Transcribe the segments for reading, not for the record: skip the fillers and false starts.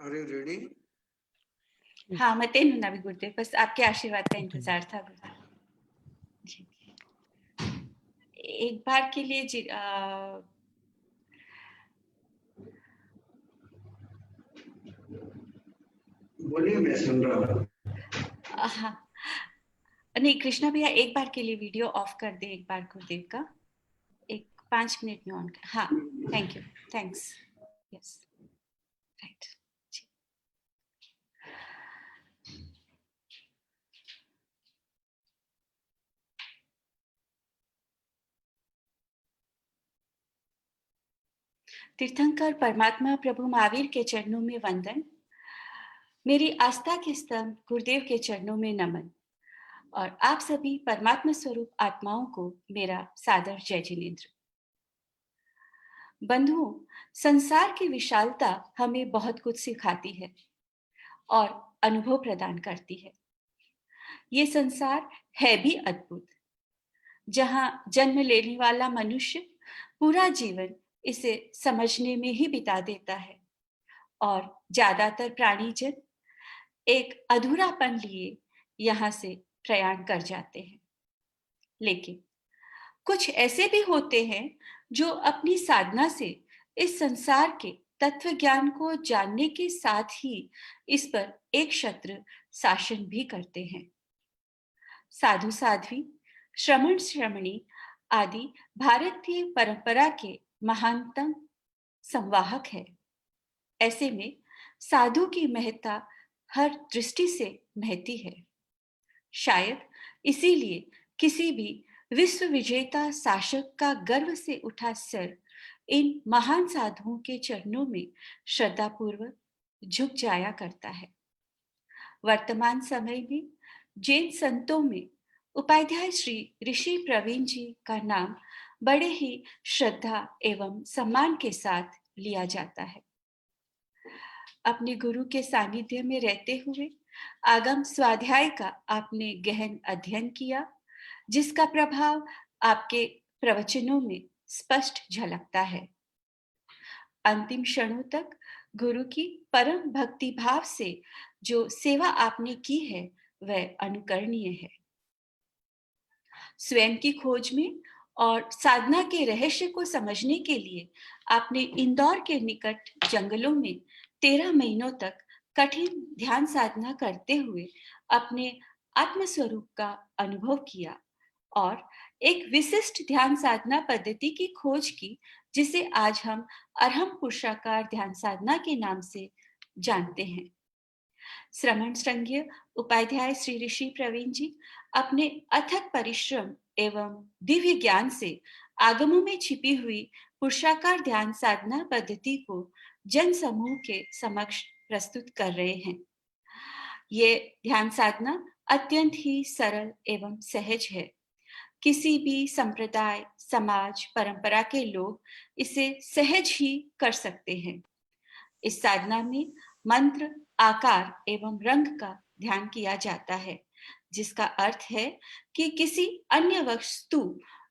Are you ready? हाँ, मैं तैयार हूँ नाभी गुरुदेव, बस आपके आशीर्वाद का इंतजार था गुरुदेव जी। एक बार के लिए जी बोलिए, मैं सुन रहा हूँ। हाँ, नहीं कृष्णा भैया, एक बार के लिए वीडियो ऑफ कर दे एक बार गुरुदेव का, एक 5 मिनट में ऑन कर। हाँ, thank you, thanks, yes, right. तीर्थंकर परमात्मा प्रभु महावीर के चरणों में वंदन, मेरी आस्था के स्तंभ गुरुदेव के चरणों में नमन, और आप सभी परमात्मा स्वरूप आत्माओं को मेरा सादर जय जिनेन्द्र। बंधुओं, संसार की विशालता हमें बहुत कुछ सिखाती है और अनुभव प्रदान करती है। ये संसार है भी अद्भुत, जहां जन्म लेने वाला मनुष्य पूरा जीवन इसे समझने में ही बिता देता है और ज्यादातर प्राणीजन एक अधूरापन लिए यहाँ से प्रयाण कर जाते हैं। लेकिन कुछ ऐसे भी होते हैं जो अपनी साधना से इस संसार के तत्व ज्ञान को जानने के साथ ही इस पर एक क्षत्र शासन भी करते हैं। साधु साध्वी, श्रमण श्रमणी आदि भारतीय परंपरा के महानतम संवाहक है। ऐसे में साधु की महत्ता हर दृष्टि से महती है। शायद इसीलिए किसी भी विश्व विजेता शासक का गर्व से उठा सर इन महान साधुओं के चरणों में श्रद्धापूर्वक झुक जाया करता है। वर्तमान समय में जैन संतों में उपाध्याय श्री ऋषि प्रवीण जी का नाम बड़े ही श्रद्धा एवं सम्मान के साथ लिया जाता है। अपने गुरु के सानिध्य में रहते हुए आगम स्वाध्याय का आपने गहन अध्ययन किया, जिसका प्रभाव आपके प्रवचनों में स्पष्ट झलकता है। अंतिम क्षणों तक गुरु की परम भक्ति भाव से जो सेवा आपने की है वह अनुकरणीय है। स्वयं की खोज में और साधना के रहस्य को समझने के लिए आपने इंदौर के निकट जंगलों में 13 महीनों तक कठिन ध्यान साधना करते हुए अपने आत्मस्वरूप का अनुभव किया और एक विशिष्ट ध्यान साधना पद्धति की खोज की, जिसे आज हम अरहम पुरुषाकार ध्यान साधना के नाम से जानते हैं। श्रमण संज्ञ उपाध्याय श्री ऋषि प्रवीण जी अपने अथक परिश्रम एवं दिव्य ज्ञान से आगमों में छिपी हुई पुरुषाकार ध्यान साधना पद्धति को जन समूह के समक्ष प्रस्तुत कर रहे हैं। ये ध्यान साधना अत्यंत ही सरल एवं सहज है। किसी भी संप्रदाय, समाज, परंपरा के लोग इसे सहज ही कर सकते हैं। इस साधना में मंत्र, आकार एवं रंग का ध्यान किया जाता है, जिसका अर्थ है कि किसी अन्य वस्तु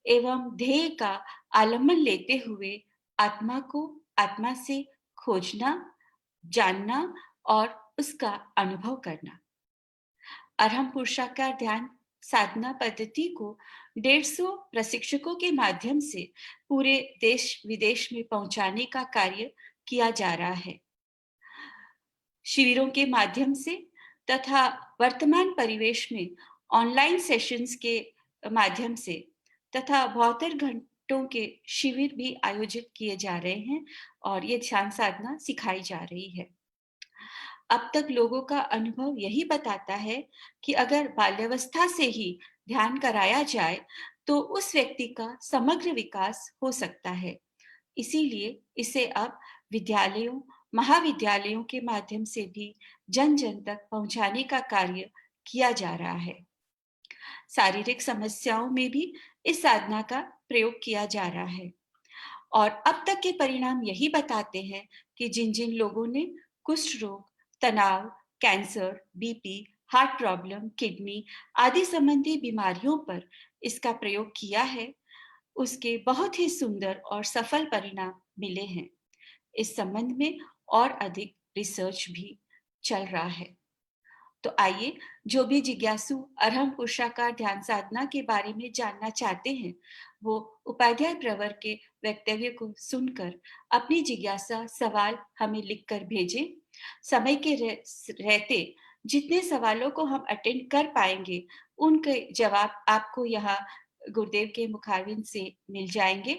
एवं ध्येय का आलम्बन लेते हुए आत्मा को आत्मा से खोजना, जानना और उसका अनुभव करना। अरहम पुरुषाकार ध्यान साधना पद्धति को 150 प्रशिक्षकों के माध्यम से पूरे देश विदेश में पहुंचाने का कार्य किया जा रहा है। शिविरों के माध्यम से तथा वर्तमान परिवेश में ऑनलाइन सेशंस के माध्यम से तथा 72 घंटों के शिविर भी आयोजित किए जा रहे हैं और ये ध्यान साधना सिखाई जा रही है। अब तक लोगों का अनुभव यही बताता है कि अगर बाल्यावस्था से ही ध्यान कराया जाए तो उस व्यक्ति का समग्र विकास हो सकता है। इसीलिए इसे अब विद्यालयों, महाविद्यालयों के माध्यम से भी जन जन तक पहुंचाने का कार्य किया जा रहा है। शारीरिक समस्याओं में भी इस साधना का प्रयोग किया जा रहा है और अब तक के परिणाम यही बताते हैं कि जिन जिन लोगों ने कुष्ठ रोग, तनाव, cancer, BP, heart problem, kidney आदि संबंधी बीमारियों पर इसका प्रयोग किया है, उसके बहुत ही सुंदर और सफल परिणाम मिले हैं। इस संबंध में और अधिक रिसर्च भी चल रहा है। तो आइए, जो भी जिज्ञासु अरहम पुरुषाकार ध्यान साधना के बारे में जानना चाहते हैं, वो उपाध्याय प्रवर के वक्तव्य को सुनकर अपनी जिज्ञासा सवाल हमें लिखकर भेजें। समय के रहते जितने सवालों को हम अटेंड कर पाएंगे, उनके जवाब आपको यहाँ गुरुदेव के मुखारविंद से मिल जाएंगे।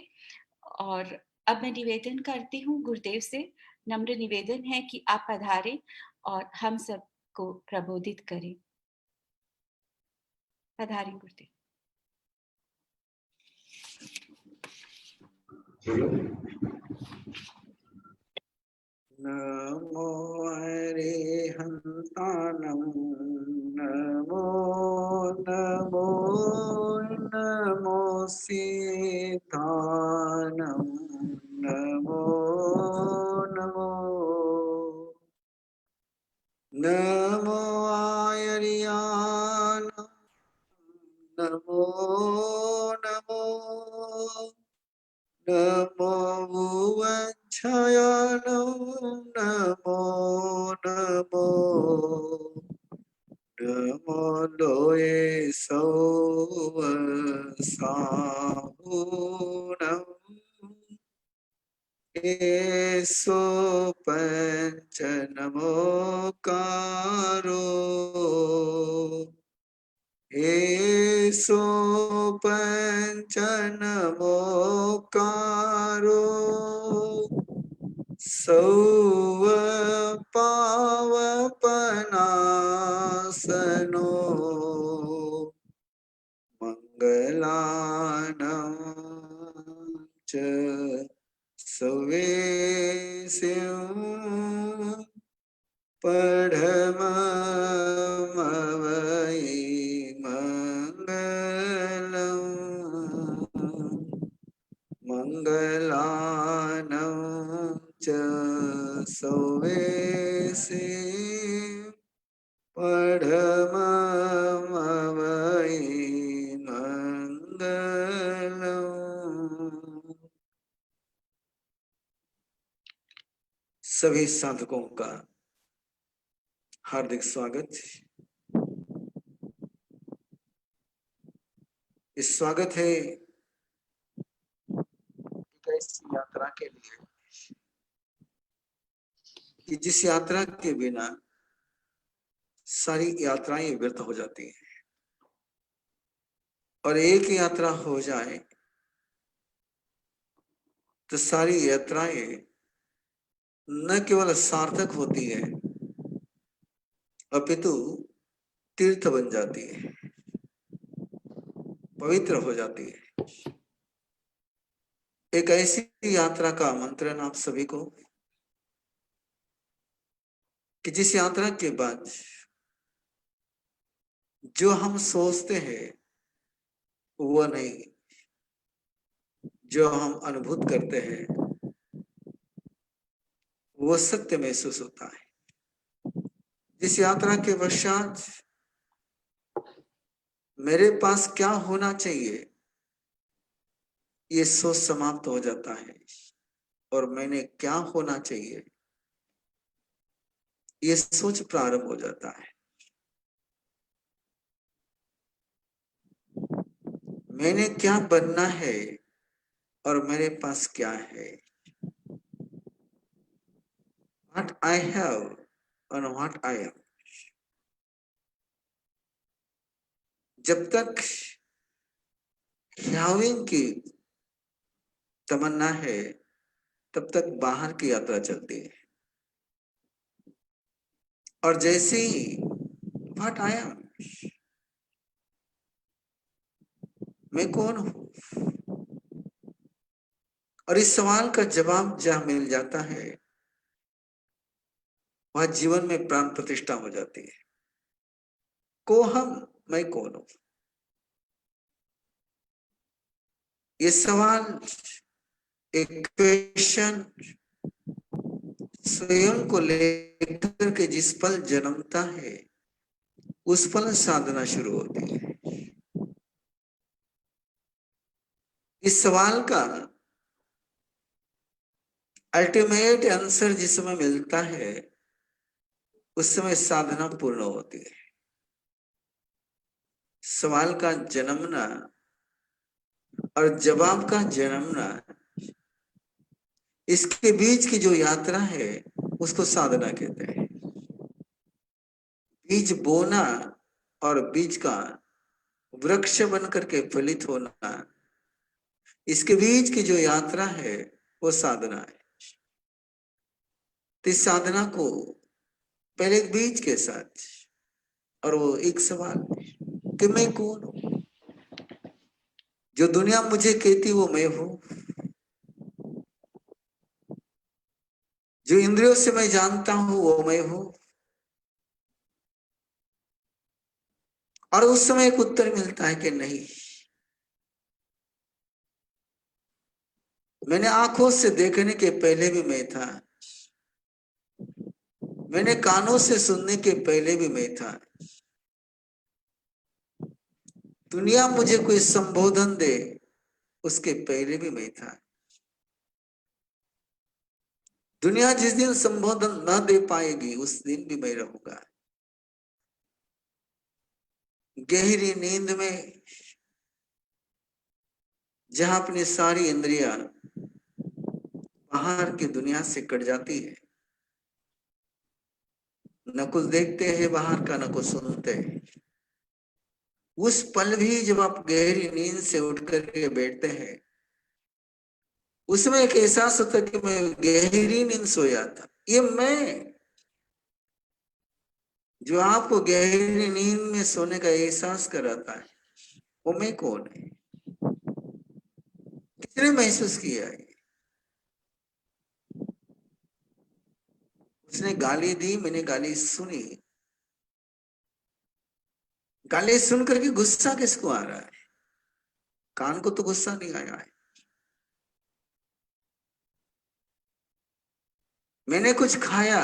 और अब मैं निवेदन करती हूँ गुरुदेव से, नम्र निवेदन है कि आप पधारें और हम सब को प्रबोधित करें। पधारें गुरुदेव। नमो अरिहन्तानं नमो नमो नमो सीतानं नमो नमो नमो आयर्यानं नमो नमो नमो भुवच्छयानं नमो नमो नमो लोये सौवसाहुनं एसो पंच नमोकारो एसो पंच नमोकारो सौव पावपनासनो मंगलानां च सवेसिं पढममवै मङ्गलम् मङ्गलानां च सवेसिं पढममवै मङ्गलम्। सभी साधकों का हार्दिक स्वागत। इस स्वागत है एक ऐसी यात्रा के लिए कि जिस यात्रा के बिना सारी यात्राएं व्यर्थ हो जाती हैं, और एक यात्रा हो जाए तो सारी यात्राएं न केवल सार्थक होती है अपितु तीर्थ बन जाती है, पवित्र हो जाती है। एक ऐसी यात्रा का आमंत्रण आप सभी को कि जिस यात्रा के बाद जो हम सोचते हैं वो नहीं, जो हम अनुभूत करते हैं वो सत्य महसूस होता है। जिस यात्रा के पश्चात मेरे पास क्या होना चाहिए ये सोच समाप्त हो जाता है, और मैंने क्या होना चाहिए ये सोच प्रारंभ हो जाता है। मैंने क्या बनना है और मेरे पास क्या है। What I have and what I am। जब तक having की तमन्ना है तब तक बाहर की यात्रा चलती है, और जैसे ही what I am, मैं कौन हूं, और इस सवाल का जवाब जहां मिल जाता है वहां जीवन में प्राण प्रतिष्ठा हो जाती है। को हम, मैं कौन हूं, ये सवाल, एक क्वेश्चन स्वयं को लेकर के जिस पल जन्मता है उस पल साधना शुरू होती है। इस सवाल का अल्टीमेट आंसर जिस समय मिलता है उस समय साधना पूर्ण होती है। सवाल का जन्मना और जवाब का जन्मना, इसके बीच की जो यात्रा है उसको साधना कहते हैं। बीज बोना और बीज का वृक्ष बन करके फलित होना, इसके बीच की जो यात्रा है वो साधना है। तो इस साधना को पहले एक बीज के साथ, और वो एक सवाल कि मैं कौन हूं। जो दुनिया मुझे कहती वो मैं हूं। जो इंद्रियों से मैं जानता हूं वो मैं हूं। और उस समय एक उत्तर मिलता है कि नहीं, मैंने आंखों से देखने के पहले भी मैं था। मैंने कानों से सुनने के पहले भी मैं था। दुनिया मुझे कोई संबोधन दे उसके पहले भी मैं था। दुनिया जिस दिन संबोधन न दे पाएगी उस दिन भी मैं रहूंगा। गहरी नींद में जहां अपनी सारी इंद्रियां बाहर की दुनिया से कट जाती है, न कुछ देखते हैं बाहर का, न कुछ सुनते हैं, उस पल भी जब आप गहरी नींद से उठ करके बैठते हैं, उसमें एक एहसास होता है कि मैं गहरी नींद सोया था। ये मैं जो आपको गहरी नींद में सोने का एहसास कराता है, वो मैं कौन है? किसने महसूस किया है? उसने गाली दी, मैंने गाली सुनी। गाली सुन करके गुस्सा किसको आ रहा है? कान को तो गुस्सा नहीं आया है। मैंने कुछ खाया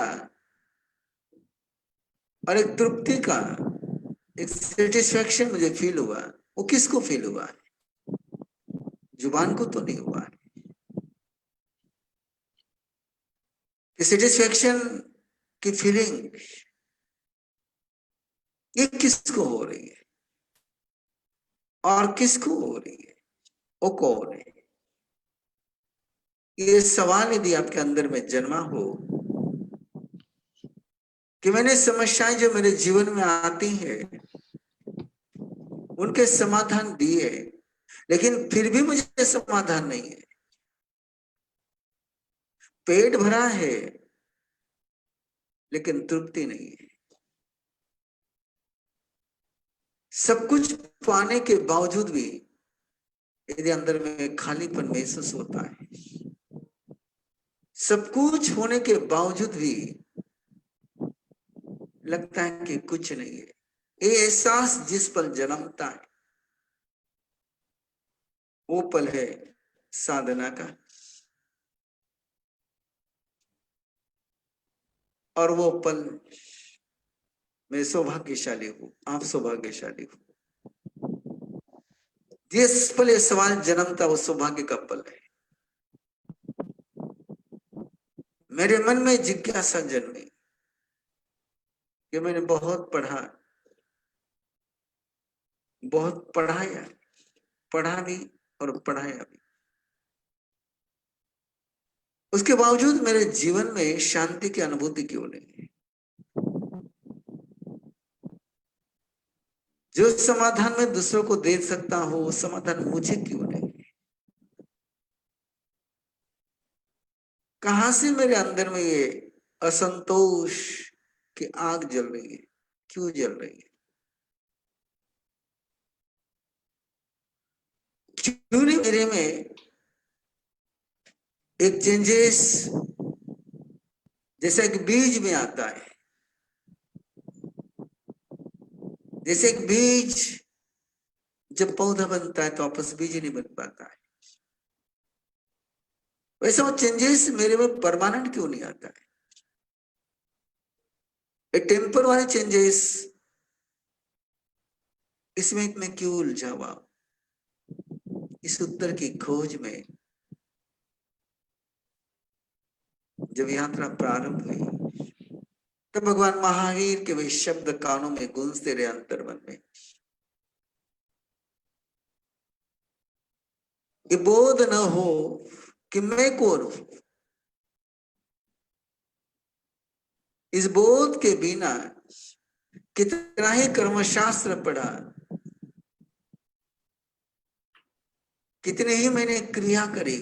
और एक तृप्ति का, एक सेटिस्फेक्शन मुझे फील हुआ। वो किसको फील हुआ है? जुबान को तो नहीं हुआ है। सेटिस्फेक्शन की फीलिंग ये किसको हो रही है और किसको हो रही है? वो कौन है? ये सवाल यदि आपके अंदर में जन्मा हो कि मैंने समस्याएं जो मेरे जीवन में आती है उनके समाधान दिए, लेकिन फिर भी मुझे समाधान नहीं है। पेट भरा है लेकिन तृप्ति नहीं है। सब कुछ पाने के बावजूद भी यदि अंदर में खालीपन महसूस होता है, सब कुछ होने के बावजूद भी लगता है कि कुछ नहीं है, ये एहसास जिस पल जन्मता है वो पल है साधना का। और वो पल मैं सौभाग्यशाली हूं, आप सौभाग्यशाली हो। जिस पल ये सवाल जन्मता वो सौभाग्य का पल है। मेरे मन में जिज्ञासा जन्मी कि मैंने बहुत पढ़ा, बहुत पढ़ाया, पढ़ा भी और पढ़ाया भी, उसके बावजूद मेरे जीवन में शांति की अनुभूति क्यों नहीं है? जो समाधान मैं दूसरों को दे सकता हूं वो समाधान मुझे क्यों नहीं है? कहां से मेरे अंदर में ये असंतोष की आग जल रही है? क्यों जल रही है? क्यों नहीं मेरे में एक चेंजेस जैसे एक बीज में आता है? जैसे एक बीज जब पौधा बनता है तो आपस बीज नहीं बन पाता है, वैसे वो चेंजेस मेरे में परमानेंट क्यों नहीं आता है? ये टेम्पर वाले चेंजेस, इसमें मैं क्यों उलझा हुआ? इस उत्तर की खोज में जब यात्रा प्रारंभ हुई तो भगवान महावीर के वे शब्द कानों में गूंजते रहे अंतर्मन में, ये बोध न हो कि मैं कौन हूं। इस बोध के बिना कितना ही कर्मशास्त्र पढ़ा, कितने ही मैंने क्रिया करी,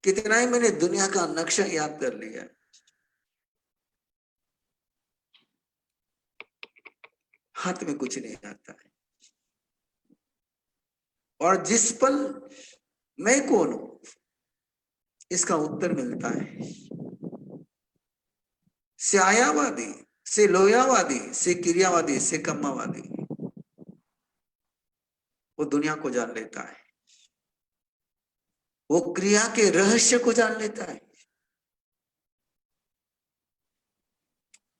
कितना ही मैंने दुनिया का नक्शा याद कर लिया, हाथ में कुछ नहीं आता है। और जिस पल मैं कौन हूं इसका उत्तर मिलता है, से आयावादी, से लोयावादी, से क्रियावादी, से कर्मवादी, वो दुनिया को जान लेता है, वो क्रिया के रहस्य को जान लेता है,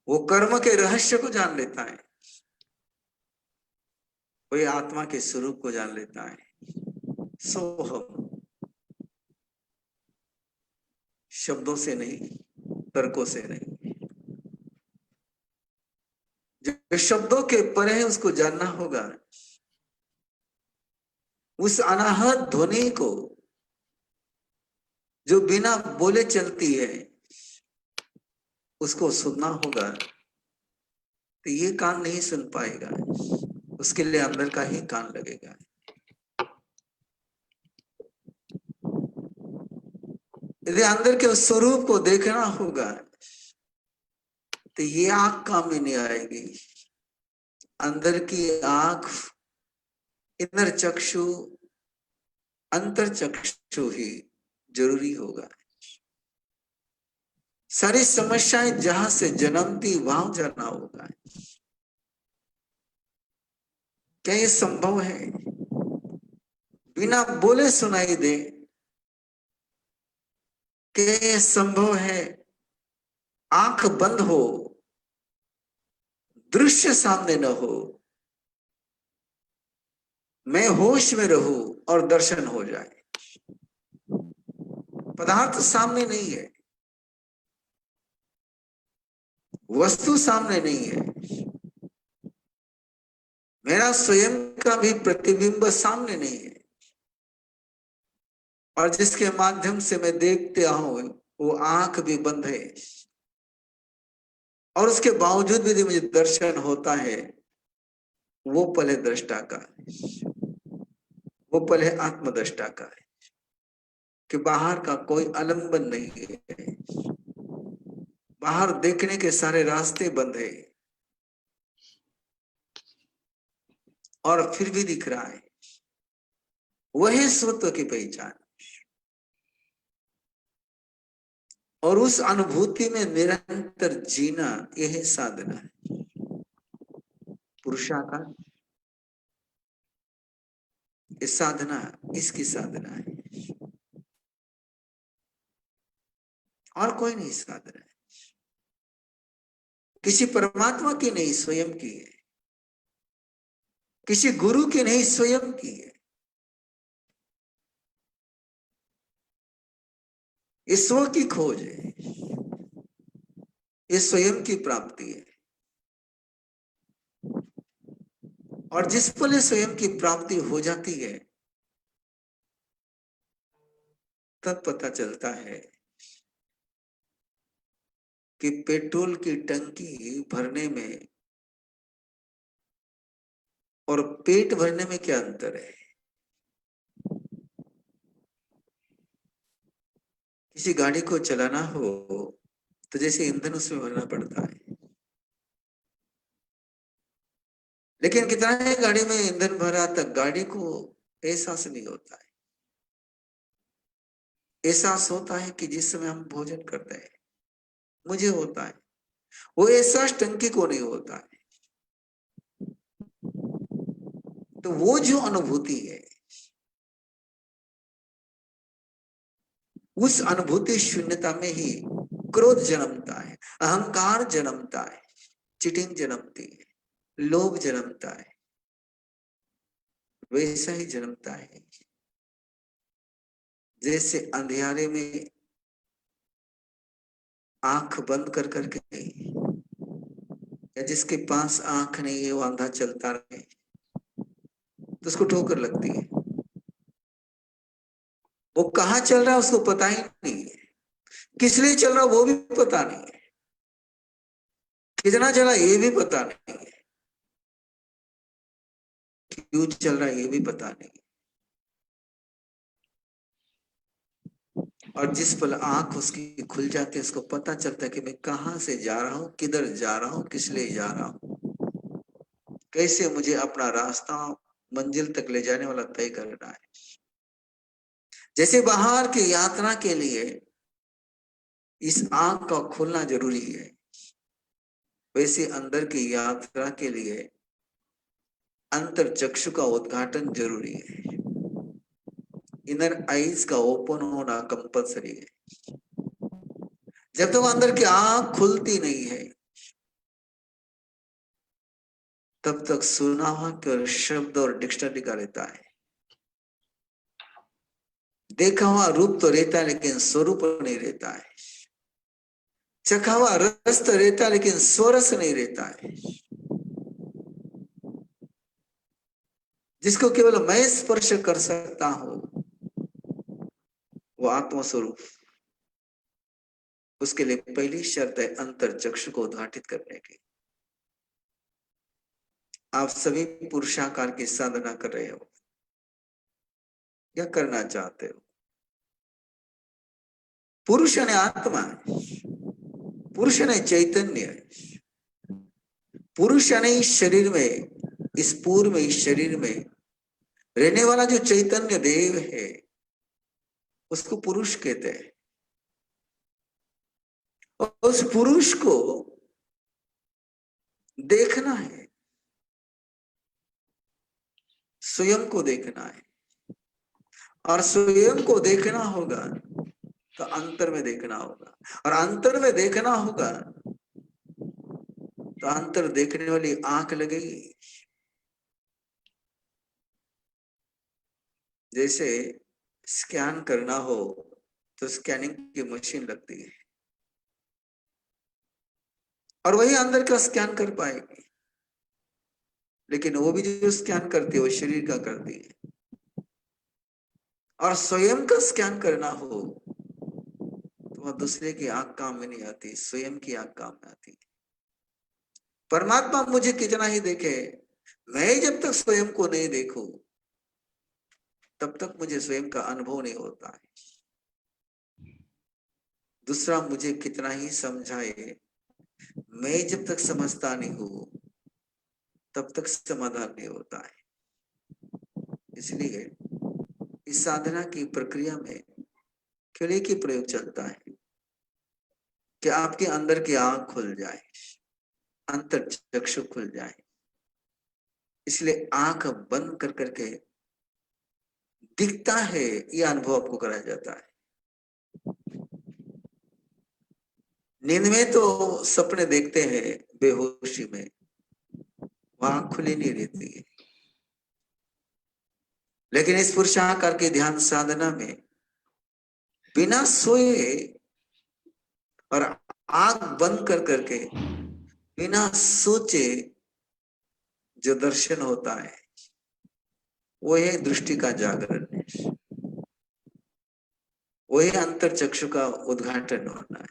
वो कर्म के रहस्य को जान लेता है, वो ये आत्मा के स्वरूप को जान लेता है। सोहम, शब्दों से नहीं, तर्कों से नहीं, जो शब्दों के परे है उसको जानना होगा। उस अनाहत ध्वनि को जो बिना बोले चलती है उसको सुनना होगा। तो ये कान नहीं सुन पाएगा, उसके लिए अंदर का ही कान लगेगा। यदि अंदर के उस स्वरूप को देखना होगा तो ये आंख काम में नहीं आएगी। अंदर की आंख, इनर चक्षु, अंतर चक्षु ही जरूरी होगा। सारी समस्याएं जहां से जन्मती वहां जाना होगा। क्या ये संभव है बिना बोले सुनाई दे? क्या ये संभव है आंख बंद हो, दृश्य सामने न हो, मैं होश में रहूं और दर्शन हो जाए? पदार्थ सामने नहीं है, वस्तु सामने नहीं है, मेरा स्वयं का भी प्रतिबिंब सामने नहीं है, और जिसके माध्यम से मैं देखते हूं वो आंख भी बंद है, और उसके बावजूद भी मुझे दर्शन होता है। वो पल है दृष्टा का, वो पल है आत्मदृष्टा का, कि बाहर का कोई आलंबन नहीं है, बाहर देखने के सारे रास्ते बंद है, और फिर भी दिख रहा है। वही स्वत्व की पहचान, और उस अनुभूति में निरंतर जीना, यह साधना है। पुरुषाकार, इस साधना, इसकी साधना है, और कोई नहीं साधना है। किसी परमात्मा की नहीं, स्वयं की है। किसी गुरु की नहीं, स्वयं की है। ये स्व की खोज है, ये स्वयं की प्राप्ति है। और जिस पल स्वयं की प्राप्ति हो जाती है तब पता चलता है कि पेट्रोल की टंकी भरने में और पेट भरने में क्या अंतर है। किसी गाड़ी को चलाना हो तो जैसे ईंधन उसमें भरना पड़ता है, लेकिन कितना है गाड़ी में ईंधन भरा तक गाड़ी को एहसास नहीं होता है। एहसास होता है कि जिस समय हम भोजन करते हैं, मुझे होता है, वो एहसास टंकी को नहीं होता है। तो वो जो अनुभूति है, उस अनुभूति शून्यता में ही क्रोध जन्मता है, अहंकार जन्मता है, चिटिंग जन्मती है, लोभ जन्मता है, वैसा ही जन्मता है जैसे अंधियारे में आंख बंद कर करके, या जिसके पास आंख नहीं है वो अंधा चलता रहे तो उसको ठोकर लगती है। वो कहाँ चल रहा है उसको पता ही नहीं है, किस लिए चल रहा वो भी पता नहीं है, कितना चला ये भी पता नहीं है, क्यों चल रहा है ये भी पता नहीं। और जिस पल आंख उसकी खुल जाती है उसको पता चलता है कि मैं कहां से जा रहा हूं, किधर जा रहा हूं, किस लिए जा रहा हूं, कैसे मुझे अपना रास्ता मंजिल तक ले जाने वाला तय करना है। जैसे बाहर की यात्रा के लिए इस आंख का खुलना जरूरी है, वैसे अंदर की यात्रा के लिए अंतर चक्षु का उद्घाटन जरूरी है। इनर आईज का ओपन होना कंपलसरी है। जब तक अंदर की आंख खुलती नहीं है तब तक सुना हुआ केवल शब्द और डिक्शनरी का रहता है, देखा हुआ रूप तो रहता है लेकिन स्वरूप नहीं रहता है, चखा हुआ रस तो रहता है लेकिन स्वरस नहीं रहता है। जिसको केवल मैं स्पर्श कर सकता हूं वो आत्म स्वरूप, उसके लिए पहली शर्त है अंतर चक्षु को उद्घाटित करने की। आप सभी पुरुषाकार की साधना कर रहे हो या करना चाहते हो। पुरुष ने आत्मा है, पुरुष ने चैतन्य है, पुरुष ने इस शरीर में, इस पूर्व में, इस शरीर में रहने वाला जो चैतन्य देव है उसको पुरुष कहते हैं। और उस पुरुष को देखना है, स्वयं को देखना है, और स्वयं को देखना होगा तो अंतर में देखना होगा, और अंतर में देखना होगा तो अंतर देखने वाली आंख लगेगी। जैसे स्कैन करना हो तो स्कैनिंग की मशीन लगती है और वही अंदर का स्कैन कर पाएगी, लेकिन वो भी जो स्कैन करती है वो शरीर का करती है। और स्वयं का स्कैन करना हो तो वह दूसरे की आंख काम में नहीं आती, स्वयं की आंख काम में आती है। परमात्मा मुझे कितना ही देखे, मैं जब तक स्वयं को नहीं देखूं तब तक मुझे स्वयं का अनुभव नहीं होता है। दूसरा मुझे कितना ही समझाए, मैं जब तक समझता नहीं हूं तब तक समाधान नहीं होता है। इसलिए इस साधना की प्रक्रिया में केवल एक ही प्रयोग चलता है कि आपके अंदर की आंख खुल जाए, अंतर चक्षु खुल जाए। इसलिए आंख बंद कर करके दिखता है यह अनुभव आपको कराया जाता है। नींद में तो सपने देखते हैं, बेहोशी में वहां खुली नहीं रहती है, लेकिन इस पुरुषाकार के ध्यान साधना में बिना सोए और आंख बंद कर करके बिना सोचे जो दर्शन होता है वो है दृष्टि का जागरण, वो है अंतर चक्षु का उद्घाटन होना है।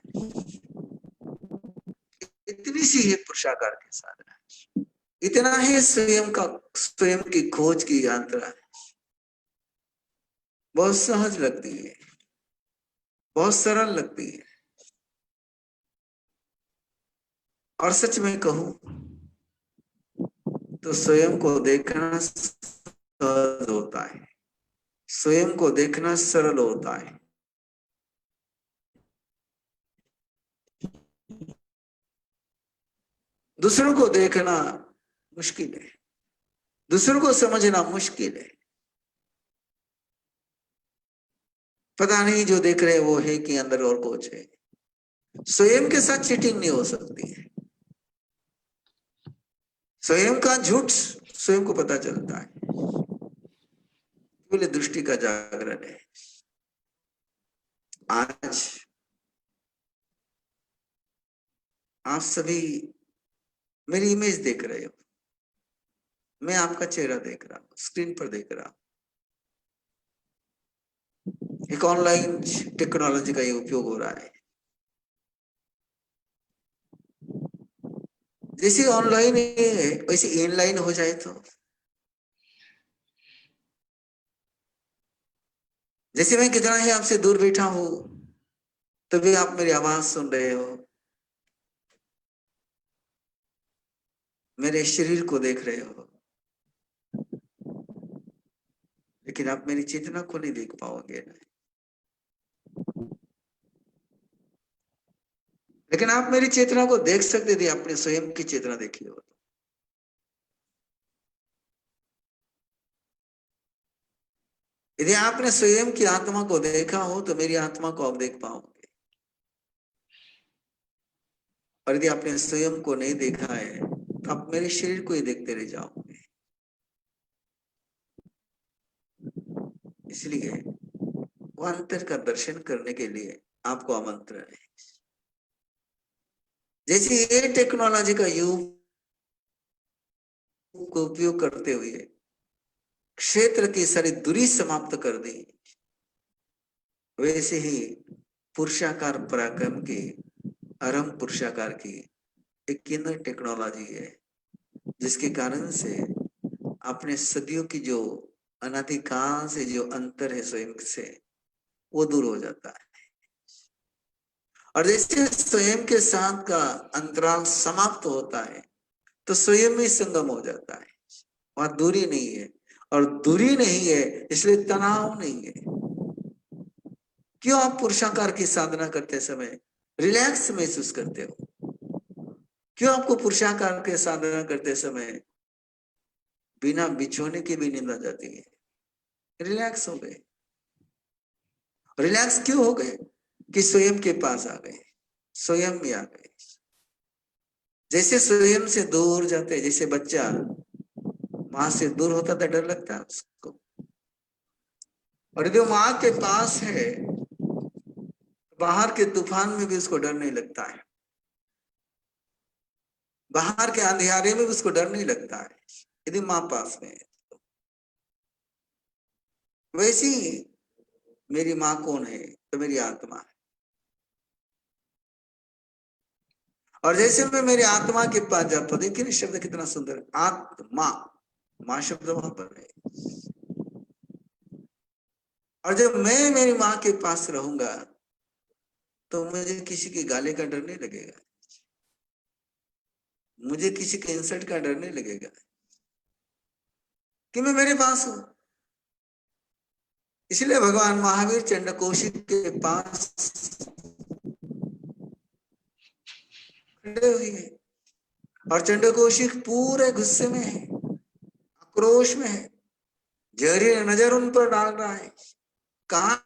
इतनी सी है पुरुषाकार की साधना, इतना ही स्वयं का, स्वयं की खोज की यात्रा। बहुत सहज लगती है, बहुत सरल लगती है, और सच में कहूं तो स्वयं को देखना सहज होता है, स्वयं को देखना सरल होता है। दूसरों को देखना मुश्किल है, दूसरों को समझना मुश्किल है। पता नहीं जो देख रहे वो है कि अंदर और कुछ है। स्वयं के साथ चीटिंग नहीं हो सकती है, स्वयं का झूठ स्वयं को पता चलता है। बोले दृष्टि का जागरण है। आज आप सभी मेरी इमेज देख रहे हो, मैं आपका चेहरा देख रहा हूं, स्क्रीन पर देख रहा हूं। एक ऑनलाइन टेक्नोलॉजी का ये उपयोग हो रहा है। जैसे ऑनलाइन है वैसे इनलाइन हो जाए तो, जैसे मैं कितना ही आपसे दूर बैठा हूं तभी आप मेरी आवाज सुन रहे हो, मेरे शरीर को देख रहे हो, लेकिन आप मेरी चेतना को नहीं देख पाओगे ना। लेकिन आप मेरी चेतना को देख सकते थे, अपने स्वयं की चेतना देखी हो। यदि आपने स्वयं की आत्मा को देखा हो तो मेरी आत्मा को आप देख पाओगे, और यदि आपने स्वयं को नहीं देखा है तो आप मेरे शरीर को ही देखते रह जाओगे। इसलिए वो अंतर का दर्शन करने के लिए आपको आमंत्रण है। जैसे ये टेक्नोलॉजी का युग को उपयोग करते हुए क्षेत्र की सारी दूरी समाप्त कर दी, वैसे ही पुरुषाकार पराक्रम की, अरम पुरुषाकार की एक केंद्र टेक्नोलॉजी है, जिसके कारण से अपने सदियों की जो अनादिकाल से जो अंतर है स्वयं से, वो दूर हो जाता है। और जैसे स्वयं के साथ का अंतराल समाप्त होता है तो स्वयं में संगम हो जाता है, वहां दूरी नहीं है, और दूरी नहीं है इसलिए तनाव नहीं है। क्यों आप पुरुषाकार की साधना करते समय रिलैक्स महसूस करते हो? क्यों आपको पुरुषाकार के साधना करते समय बिना बिछोने की भी नींद आ जाती है? रिलैक्स हो गए। रिलैक्स क्यों हो गए? कि स्वयं के पास आ गए, स्वयं में आ गए। जैसे स्वयं से दूर जाते, जैसे बच्चा मां से दूर होता था, डर लगता है उसको, और यदि मां के पास है बाहर के तूफान में भी उसको डर नहीं लगता है, बाहर के अंधियारे में भी उसको डर नहीं लगता है, यदि मां पास में है। वैसी मेरी मां कौन है? तो मेरी आत्मा है। और जैसे मैं मेरी आत्मा के पास जाता, देखिए शब्द कितना सुंदर, आत्मा, मां शब्द वहां पर है। और जब मैं मेरी मां के पास रहूंगा तो मुझे किसी के गाले का डर नहीं लगेगा, मुझे किसी के इंसल्ट का डर नहीं लगेगा, कि मैं मेरे पास हूं। इसलिए भगवान महावीर चंडकोशिक के पास खड़े हुए हैं, और चंडकोशिक पूरे गुस्से में है, आक्रोश में है, जहरीली नजर उन पर डाल रहा है। कहा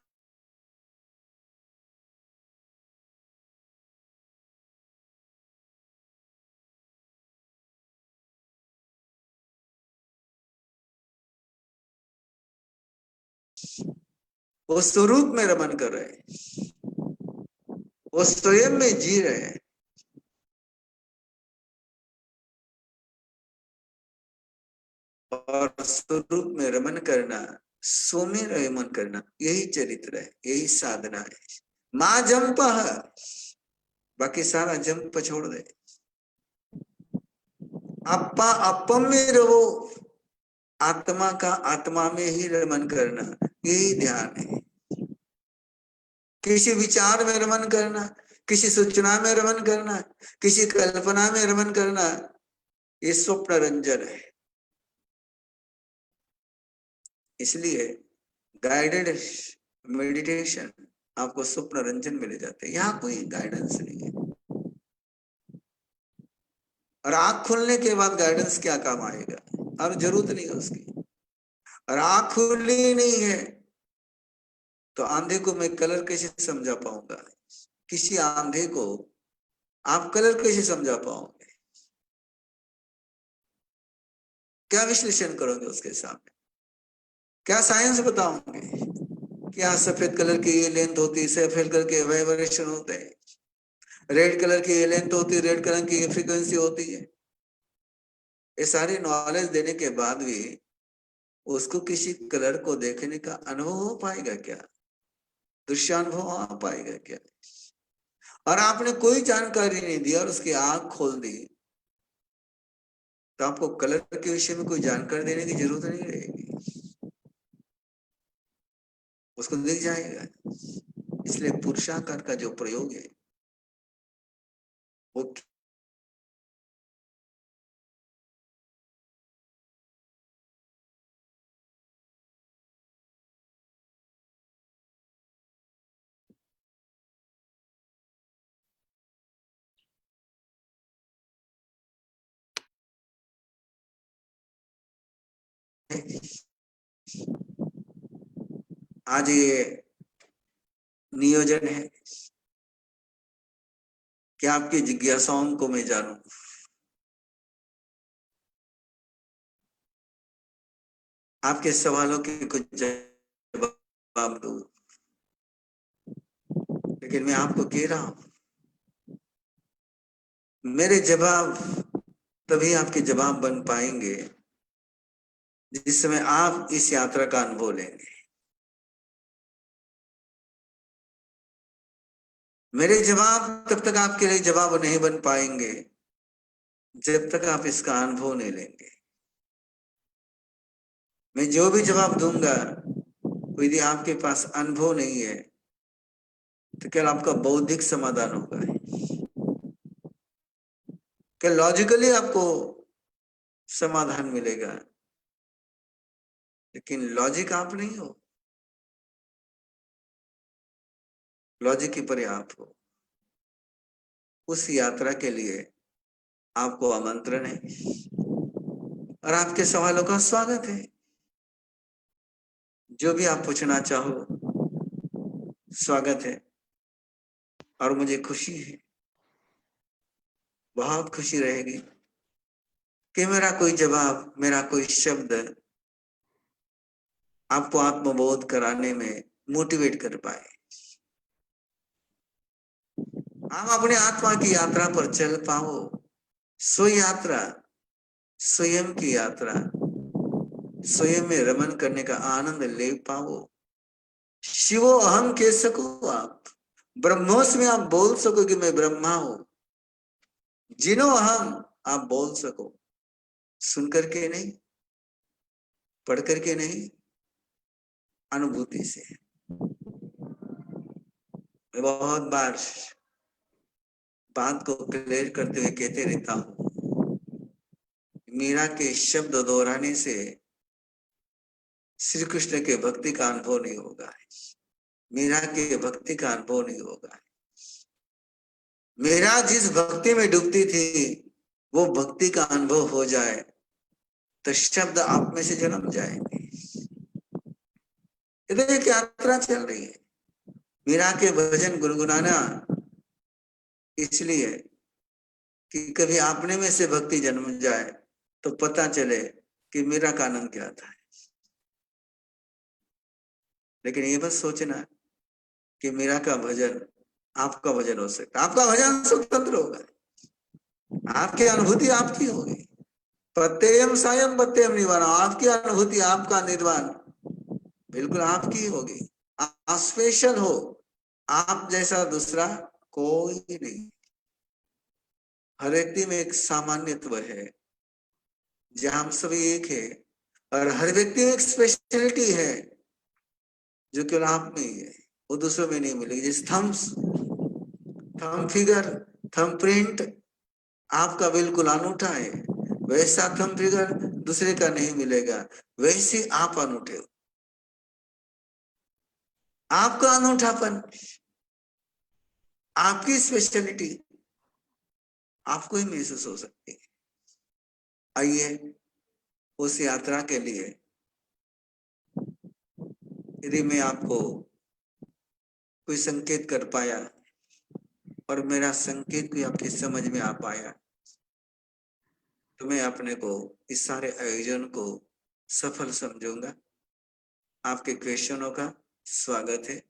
वो स्वरूप में रमन कर रहे हैं, वो स्वयं में जी रहे हैं। और स्वरूप में रमन करना, स्व में रमन करना, यही चरित्र है, यही साधना है। मां जंप, बाकी सारा जंप छोड़ दे, अपा अपम में रहो, आत्मा का आत्मा में ही रमन करना, यही ध्यान है। किसी विचार में रमन करना, किसी सूचना में रमन करना, किसी कल्पना में रमन करना, ये स्वप्न रंजन है। इसलिए गाइडेड मेडिटेशन आपको स्वप्न रंजन में ले जाते हैं, यहाँ कोई गाइडेंस नहीं है। और आंख खुलने के बाद गाइडेंस क्या काम आएगा? और जरूरत नहीं है उसकी। और आंख खुली नहीं है तो आंधे को मैं कलर कैसे समझा पाऊंगा? किसी आंधे को आप कलर कैसे समझा पाओगे? क्या विश्लेषण करोगे उसके सामने? क्या साइंस बताओगे? क्या सफेद कलर की ये लेंथ होती है, सफेद कलर के वाइब्रेशन होते हैं, रेड कलर की ये लेंथ होती है, रेड कलर की ये फ्रीक्वेंसी होती है। ये सारी नॉलेज देने के बाद भी उसको किसी कलर को देखने का अनुभव हो पाएगा क्या? दृश्यानुभव आ पाएगा क्या? और आपने कोई जानकारी नहीं दी और उसकी आंख खोल दी, तो आपको कलर के विषय में कोई जानकारी देने की जरूरत नहीं रहेगी, उसको दिख जाएगा। इसलिए पुरुषाकार का जो प्रयोग है वो आज ये नियोजन है कि आपकी जिज्ञासाओं को मैं जानूं, आपके सवालों के कुछ जवाब दूं। लेकिन मैं आपको कह रहा हूं, मेरे जवाब तभी आपके जवाब बन पाएंगे जिस समय आप इस यात्रा का अनुभव लेंगे। मेरे जवाब तब तक आपके लिए जवाब नहीं बन पाएंगे जब तक आप इसका अनुभव नहीं लेंगे। मैं जो भी जवाब दूंगा यदि आपके पास अनुभव नहीं है तो केवल आपका बौद्धिक समाधान होगा, क्या लॉजिकली आपको समाधान मिलेगा, लेकिन लॉजिक आप नहीं हो, लॉजिक की परे आप हो। उस यात्रा के लिए आपको आमंत्रण है और आपके सवालों का स्वागत है। जो भी आप पूछना चाहो स्वागत है। और मुझे खुशी है, बहुत खुशी रहेगी कि मेरा कोई जवाब, मेरा कोई शब्द आपको आत्मबोध कराने में मोटिवेट कर पाए। आप अपने आत्मा की यात्रा पर चल पाओ, स्व यात्रा, स्वयं की यात्रा, स्वयं में रमन करने का आनंद ले पाओ। शिवो अहम कह सको आप, ब्रह्मोस में आप बोल सको कि मैं ब्रह्मा हूं। जिनो अहम आप बोल सको, सुन करके नहीं, पढ़ करके नहीं, अनुभूति से। मैं बहुत बार बात को क्लियर करते हुए कहते रहता हूं, मीरा के शब्द दोहराने से श्री कृष्ण के भक्ति का अनुभव नहीं होगा, मीरा के भक्ति का अनुभव नहीं होगा। मीरा जिस भक्ति में डूबती थी वो भक्ति का अनुभव हो जाए तो शब्द आप में से जन्म जाएंगे। इधर एक यात्रा चल रही है, मीरा के भजन गुनगुनाना इसलिए कि कभी आपने में से भक्ति जन्म जाए तो पता चले कि मीरा का आनंद क्या था। लेकिन ये बस सोचना कि मीरा का भजन आपका भजन हो सकता, आपका भजन स्वतंत्र होगा, आपकी अनुभूति आपकी होगी। प्रत्ययम सायम प्रत्ययम निवारण, आपकी अनुभूति, आपका निर्वाण बिल्कुल आपकी होगी। आप स्पेशल हो, आप जैसा दूसरा कोई नहीं। हर व्यक्ति में एक सामान्यत्व है जहां हम सभी एक है, और हर व्यक्ति में एक स्पेशलिटी है जो केवल आप में ही है, वो दूसरों में नहीं मिलेगी। जैसे थंब फिगर, थंब प्रिंट आपका बिल्कुल अनूठा है, वैसा थंब फिगर दूसरे का नहीं मिलेगा। वैसे आप अनूठे हो, आपका अनूठापन, आपकी स्पेशलिटी आपको ही महसूस हो सकती है। आइए उस यात्रा के लिए, यदि मैं आपको कोई संकेत कर पाया और मेरा संकेत भी आपकी समझ में आ पाया तो मैं अपने को, इस सारे आयोजन को सफल समझूंगा। आपके क्वेश्चनों का स्वागत है।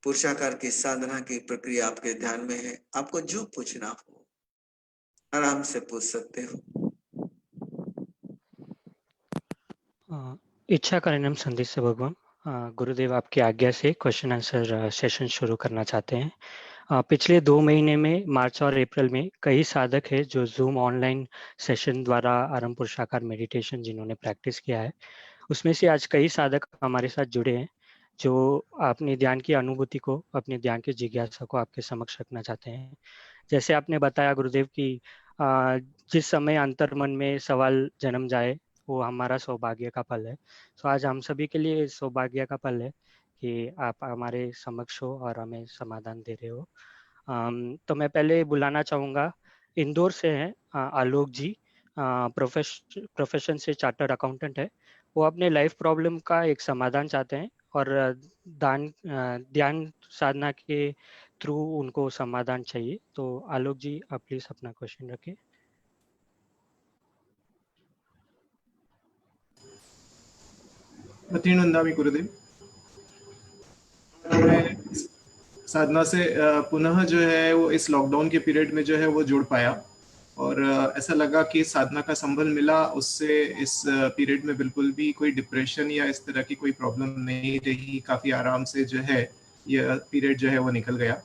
पुरुषाकार की साधना की प्रक्रिया आपके ध्यान में है, आपको जो पूछना हो आराम से पूछ सकते हो। इच्छा का नाम संदेश से भगवान। गुरुदेव आपकी आज्ञा से क्वेश्चन आंसर सेशन शुरू करना चाहते हैं। पिछले 2 महीने में मार्च और अप्रैल में कई साधक हैं जो जूम ऑनलाइन सेशन द्वारा आरंभ पुरुषाकार मेडिटेशन जिन्होंने प्रैक्टिस किया है, उसमें से आज कई साधक हमारे साथ जुड़े हैं जो अपने ध्यान की अनुभूति को, अपने ध्यान की जिज्ञासा को आपके समक्ष रखना चाहते हैं। जैसे आपने बताया गुरुदेव कि जिस समय अंतर्मन में सवाल जन्म जाए वो हमारा सौभाग्य का पल है। तो आज हम सभी के लिए सौभाग्य का पल है कि आप हमारे समक्ष हो और हमें समाधान दे रहे हो। तो मैं पहले बुलाना चाहूँगा, इंदौर से हैं आलोक जी। प्रोफेशन से चार्टर्ड अकाउंटेंट है। वो अपने लाइफ प्रॉब्लम का एक समाधान चाहते हैं और ध्यान साधना के थ्रू उनको समाधान चाहिए। तो आलोक जी, आप प्लीज अपना क्वेश्चन रखें। प्रतिनंदामि गुरुदेव। मैं इस साधना से पुनः जो है वो इस लॉकडाउन के पीरियड में जो है वो जुड़ पाया और ऐसा लगा कि साधना का संबल मिला, उससे इस पीरियड में बिल्कुल भी कोई डिप्रेशन या इस तरह की कोई प्रॉब्लम नहीं रही। काफ़ी आराम से जो है यह पीरियड जो है वो निकल गया।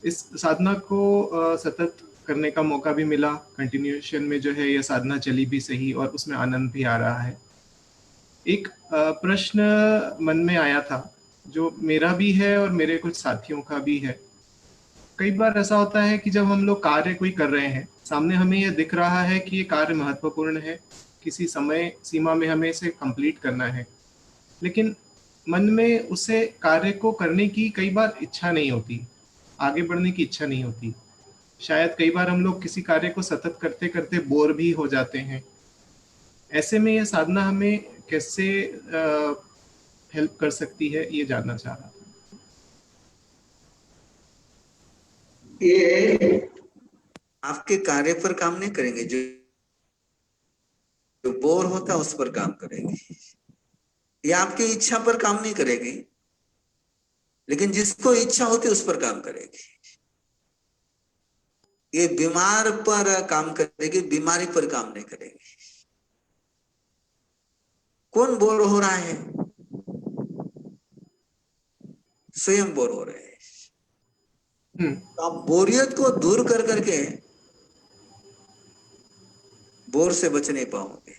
इस साधना को सतत करने का मौका भी मिला, कंटिन्यूएशन में जो है यह साधना चली भी सही और उसमें आनंद भी आ रहा है। एक प्रश्न मन में आया था जो मेरा भी है और मेरे कुछ साथियों का भी है। कई बार ऐसा होता है कि जब हम लोग कार्य कोई कर रहे हैं, सामने हमें यह दिख रहा है कि ये कार्य महत्वपूर्ण है, किसी समय सीमा में हमें इसे कंप्लीट करना है, लेकिन मन में उसे कार्य को करने की कई बार इच्छा नहीं होती, आगे बढ़ने की इच्छा नहीं होती। शायद कई बार हम लोग किसी कार्य को सतत करते करते बोर भी हो जाते हैं। ऐसे में यह साधना हमें कैसे हेल्प कर सकती है, ये जानना चाह रहा था। ये आपके कार्य पर काम नहीं करेंगे, जो बोर होता है उस पर काम करेंगे। ये आपकी इच्छा पर काम नहीं करेगी, लेकिन जिसको इच्छा होती है उस पर काम करेगी। ये बीमार पर काम करेगी, बीमारी पर काम नहीं करेगी। कौन बोर हो रहा है? स्वयं बोर हो रहे हैं। तो आप बोरियत को दूर कर करके बोर से बच नहीं पाओगे।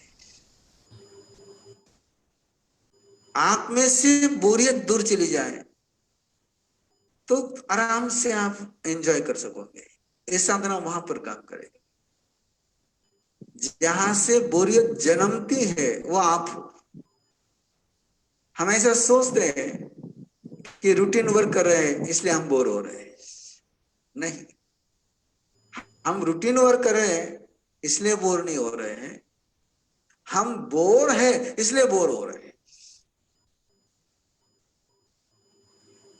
आप में से बोरियत दूर चली जाए तो आराम से आप एंजॉय कर सकोगे। ये साधना वहां पर काम करेगी। जहां से बोरियत जन्मती है वो आप हो। हम ऐसा सोचते हैं कि रूटीन वर्क कर रहे हैं इसलिए हम बोर हो रहे हैं। नहीं, हम रूटीन वर्क कर रहे हैं इसलिए बोर नहीं हो रहे हैं। हम बोर है इसलिए बोर हो रहे हैं।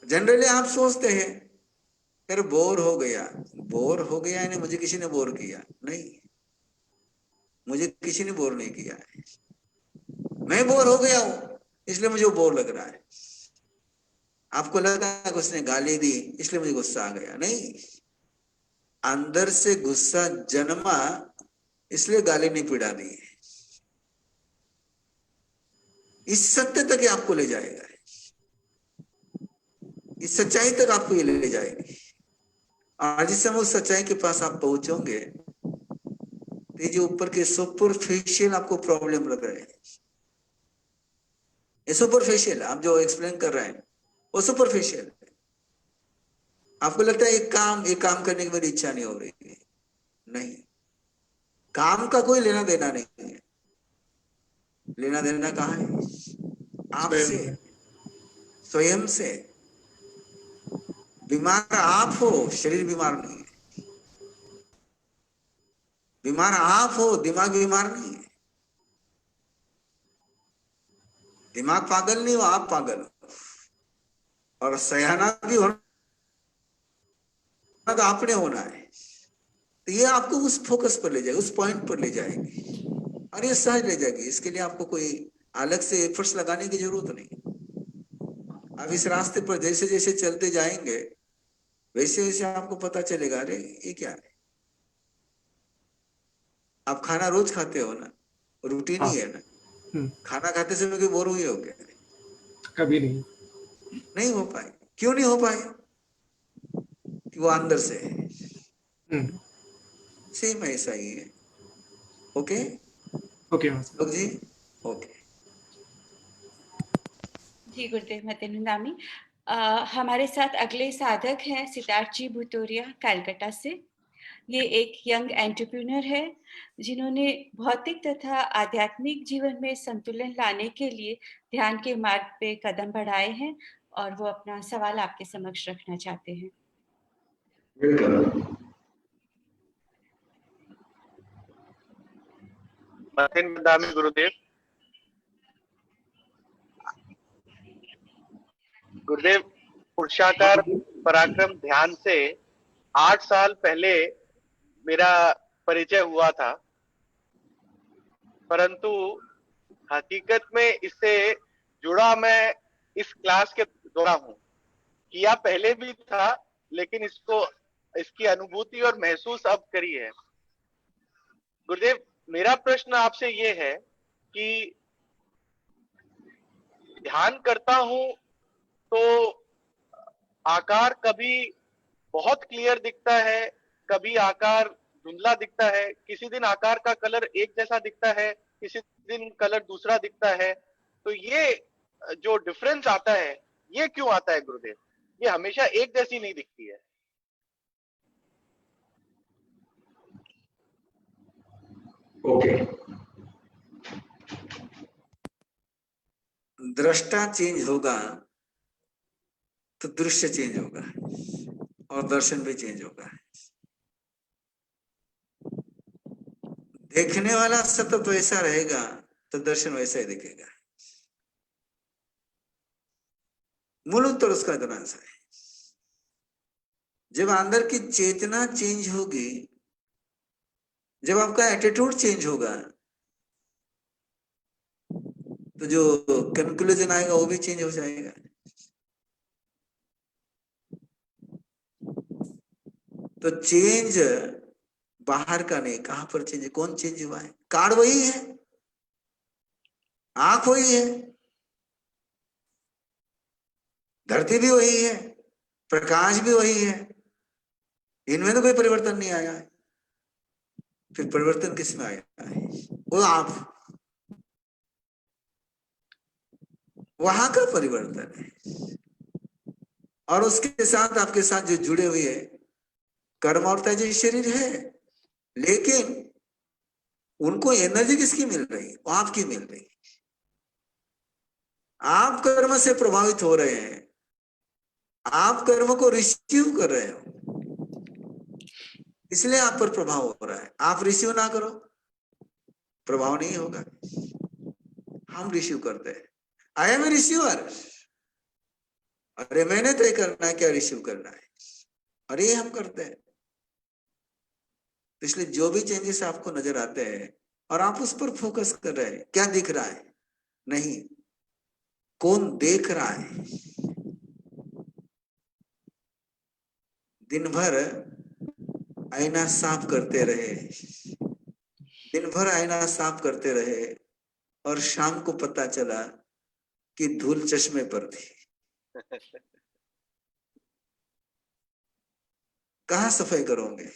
जनरली आप सोचते हैं फिर बोर हो गया, बोर हो गया यानी मुझे किसी ने बोर किया। नहीं, मुझे किसी ने बोर नहीं किया है। मैं बोर हो गया हूं इसलिए मुझे बोर लग रहा है। आपको लगा कि उसने गाली दी इसलिए मुझे गुस्सा आ गया। नहीं, अंदर से गुस्सा जन्मा इसलिए गाली नहीं पिड़ा दी। इस सत्य तक ये आपको ले जाएगा, इस सच्चाई तक आपको ये ले जाएगी। और जिस समय उस सच्चाई के पास आप पहुंचोगे तो ये जो ऊपर के सुपरफिशियल आपको प्रॉब्लम लग रहे हैं, ये सुपरफिशियल आप जो एक्सप्लेन कर रहे हैं वो सुपरफिशियल है। आपको लगता है ये काम करने की मेरी इच्छा नहीं हो रही है। नहीं, काम का कोई लेना देना नहीं है। लेना देना कहाँ है? आपसे, स्वयं से। बीमार आप हो, शरीर बीमार नहीं है। बीमार आप हो, दिमाग बीमार नहीं है। दिमाग पागल नहीं हो, आप पागल हो। और सयाना भी होना तो आपने होना है। तो ये आपको उस फोकस पर ले जाएगी, उस पॉइंट पर ले जाएगी और ये सहज ले जाएगी। इसके लिए आपको कोई अलग से एफर्ट्स लगाने की जरूरत नहीं। अब इस रास्ते पर जैसे जैसे चलते जाएंगे वैसे वैसे आपको पता चलेगा, अरे ये क्या है। आप खाना रोज खाते हो ना, रूटीन हाँ। ही है ना। हम्म, खाना खाते समय कोई बोर हुए हो क्या? कभी नहीं। नहीं हो पाए। क्यों नहीं हो पाए? कि वो अंदर से है। हम्म, सेम ऐसा ही है। Okay okay master. लोग जी। ओके। जी गुरुदेव मतेनुनामी। हमारे साथ अगले साधक हैं सिद्धार्थ जी भुतोरिया कलकत्ता से। ये एक यंग एंटरप्रेन्योर है जिन्होंने भौतिक तथा आध्यात्मिक जीवन में संतुलन लाने के लिए ध्यान के मार्ग पे कदम बढ़ाए हैं और वो अपना सवाल आपके समक्ष रखना चाहते हैं। मतेनुनामी गुरुदेव। गुरुदेव, पुरुषाकार पराक्रम ध्यान से 8 साल पहले मेरा परिचय हुआ था, परंतु हकीकत में इससे जुड़ा मैं इस क्लास के द्वारा हूँ। किया पहले भी था, लेकिन इसकी अनुभूति और महसूस अब करी है। गुरुदेव, मेरा प्रश्न आपसे ये है कि ध्यान करता हूँ तो आकार कभी बहुत क्लियर दिखता है, कभी आकार धुंधला दिखता है, किसी दिन आकार का कलर एक जैसा दिखता है, किसी दिन कलर दूसरा दिखता है। तो ये जो डिफरेंस आता है, ये क्यों आता है गुरुदेव? ये हमेशा एक जैसी नहीं दिखती है। ओके। दृष्टा चेंज होगा तो दृश्य चेंज होगा और दर्शन भी चेंज होगा। देखने वाला सतत वैसा रहेगा तो दर्शन वैसा ही दिखेगा। मूल उत्तर उसका इतना सा है। जब अंदर की चेतना चेंज होगी, जब आपका एटीट्यूड चेंज होगा, तो जो कंक्लूजन आएगा वो भी चेंज हो जाएगा। तो चेंज बाहर का नहीं, कहां पर चेंज, कौन चेंज हुआ है? कार्ड वही है, आंख वही है, धरती भी वही है, प्रकाश भी वही है। इनमें तो कोई परिवर्तन नहीं आया है। फिर परिवर्तन किसमें आया है? वो आप, वहां का परिवर्तन है। और उसके साथ आपके साथ जो जुड़े हुए कर्म और तेज शरीर है, लेकिन उनको एनर्जी किसकी मिल रही? वो आपकी मिल रही। आप कर्म से प्रभावित हो रहे हैं, आप कर्म को रिसीव कर रहे हो, इसलिए आप पर प्रभाव हो रहा है। आप रिसीव ना करो, प्रभाव नहीं होगा। हम रिसीव करते हैं। I am a receiver. अरे मैंने तय करना है क्या रिसीव करना है, और ये हम करते हैं। इसलिए जो भी चेंजेस आपको नजर आते हैं और आप उस पर फोकस कर रहे हैं, क्या दिख रहा है? नहीं, कौन देख रहा है? दिन भर आईना साफ करते रहे, दिन भर आईना साफ करते रहे, और शाम को पता चला कि धूल चश्मे पर थी। कहाँ सफाई करोगे?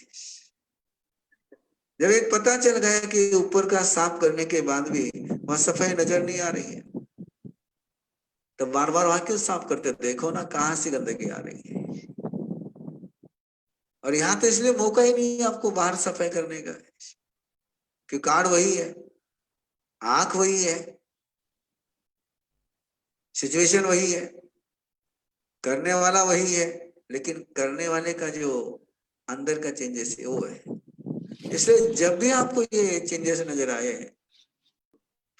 जब एक पता चल गया कि ऊपर का साफ करने के बाद भी वहां सफाई नजर नहीं आ रही है, तो बार बार वहां क्यों साफ करते? देखो ना कहां से गंदगी आ रही है। और यहाँ तो इसलिए मौका ही नहीं है आपको बाहर सफाई करने का, कि कार्ड वही है, आंख वही है, सिचुएशन वही है, करने वाला वही है, लेकिन करने वाले का जो अंदर का चेंजेस है वो है। इसलिए जब भी आपको ये चेंजेस नजर आए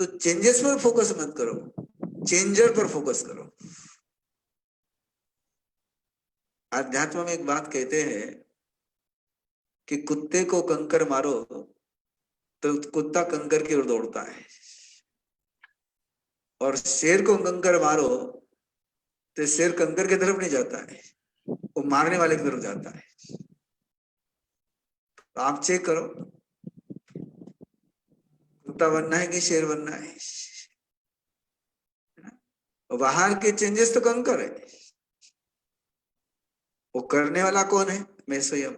तो चेंजेस पर फोकस मत करो, चेंजर पर फोकस करो। अध्यात्म में एक बात कहते हैं कि कुत्ते को कंकर मारो तो कुत्ता कंकर की ओर दौड़ता है, और शेर को कंकर मारो तो शेर कंकर की तरफ नहीं जाता है, वो मारने वाले की तरफ जाता है। तो आप चेक करो, कुत्ता बनना है कि शेर बनना है। बाहर के चेंजेस तो कंकर है, वो करने वाला कौन है? मैं स्वयं।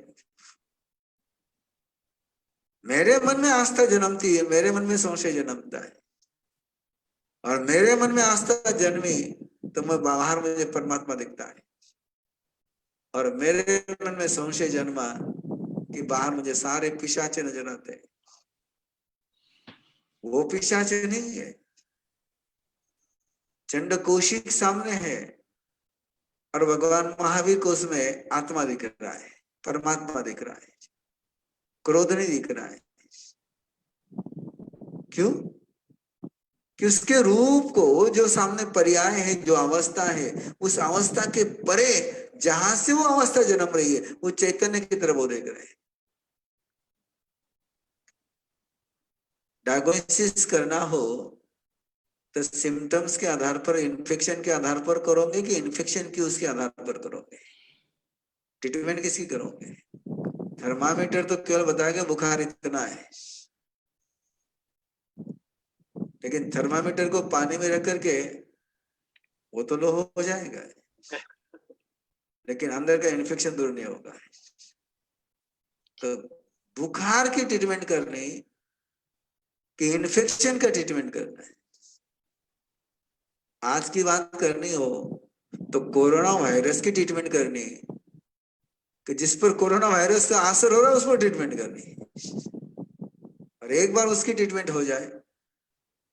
मेरे मन में आस्था जन्मती है, मेरे मन में संशय जन्मता है, और मेरे मन में आस्था जन्मी तो मैं बाहर मुझे परमात्मा दिखता है, और मेरे मन में संशय जन्मा कि बाहर मुझे सारे पिशाचे नजर आते हैं। वो पिशाचे नहीं है, चंड कौशिक सामने है और भगवान महावीर को उसमें आत्मा दिख रहा है, परमात्मा दिख रहा है, क्रोध नहीं दिख रहा है। क्यों? कि उसके रूप को, जो सामने पर्याय है, जो अवस्था है, उस अवस्था के परे जहां से वो अवस्था जन्म रही है, वो चैतन्य की तरफ वो देख रहे हैं। डायग्नोसिस करना हो तो सिम्टम्स के आधार पर, इन्फेक्शन के आधार पर करोगे कि इन्फेक्शन की उसके आधार पर करोगे? ट्रीटमेंट किसकी करोगे? थर्मामीटर तो केवल बताएगा बुखार इतना है, लेकिन थर्मामीटर को पानी में रख करके वो तो लो हो जाएगा, लेकिन अंदर का इन्फेक्शन दूर नहीं होगा। तो बुखार की ट्रीटमेंट करनी कि इन्फेक्शन का ट्रीटमेंट करना है? आज की बात करनी हो तो कोरोना वायरस की ट्रीटमेंट करनी, कि जिस पर कोरोना वायरस का असर हो रहा है उस पर ट्रीटमेंट करनी, और एक बार उसकी ट्रीटमेंट हो जाए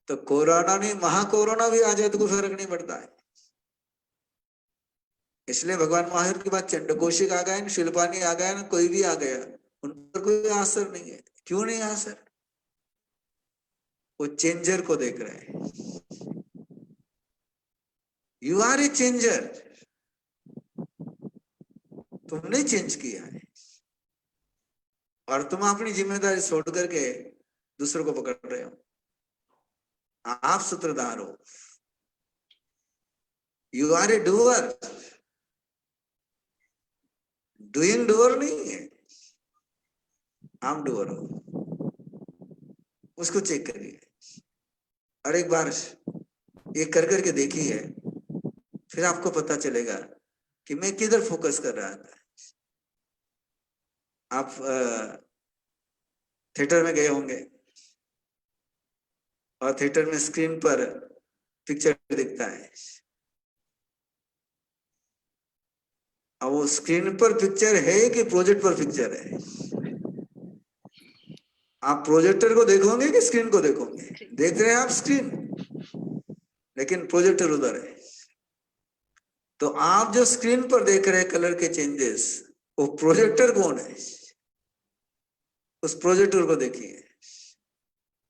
तो कोरोना नहीं, महाकोरोना भी आ जाए तो कोई फर्क नहीं पड़ता है। इसलिए भगवान महावीर के बाद चंडकोशिक आ गए, शिल्पानी आ गया, ना कोई भी आ गया, उन पर कोई असर नहीं है। क्यों नहीं असर? वो चेंजर को देख रहे हैं। यू आर ए चेंजर, तुमने चेंज किया है, और तुम अपनी जिम्मेदारी छोड़ करके दूसरों को पकड़ रहे हो। आप सूत्रधार हो, you are a doer. Doing doer नहीं है, आप डूअर हो। उसको चेक करिए, और एक बार ये कर करके देखिए, फिर आपको पता चलेगा कि मैं किधर फोकस कर रहा था। आप थिएटर में गए होंगे, और थिएटर में स्क्रीन पर पिक्चर दिखता है, अब वो स्क्रीन पर पिक्चर है कि प्रोजेक्ट पर पिक्चर है? आप प्रोजेक्टर को देखोगे कि स्क्रीन को देखोगे? देख रहे हैं आप स्क्रीन, लेकिन प्रोजेक्टर उधर है। तो आप जो स्क्रीन पर देख रहे हैं कलर के चेंजेस, वो प्रोजेक्टर कौन है? उस प्रोजेक्टर को देखिए,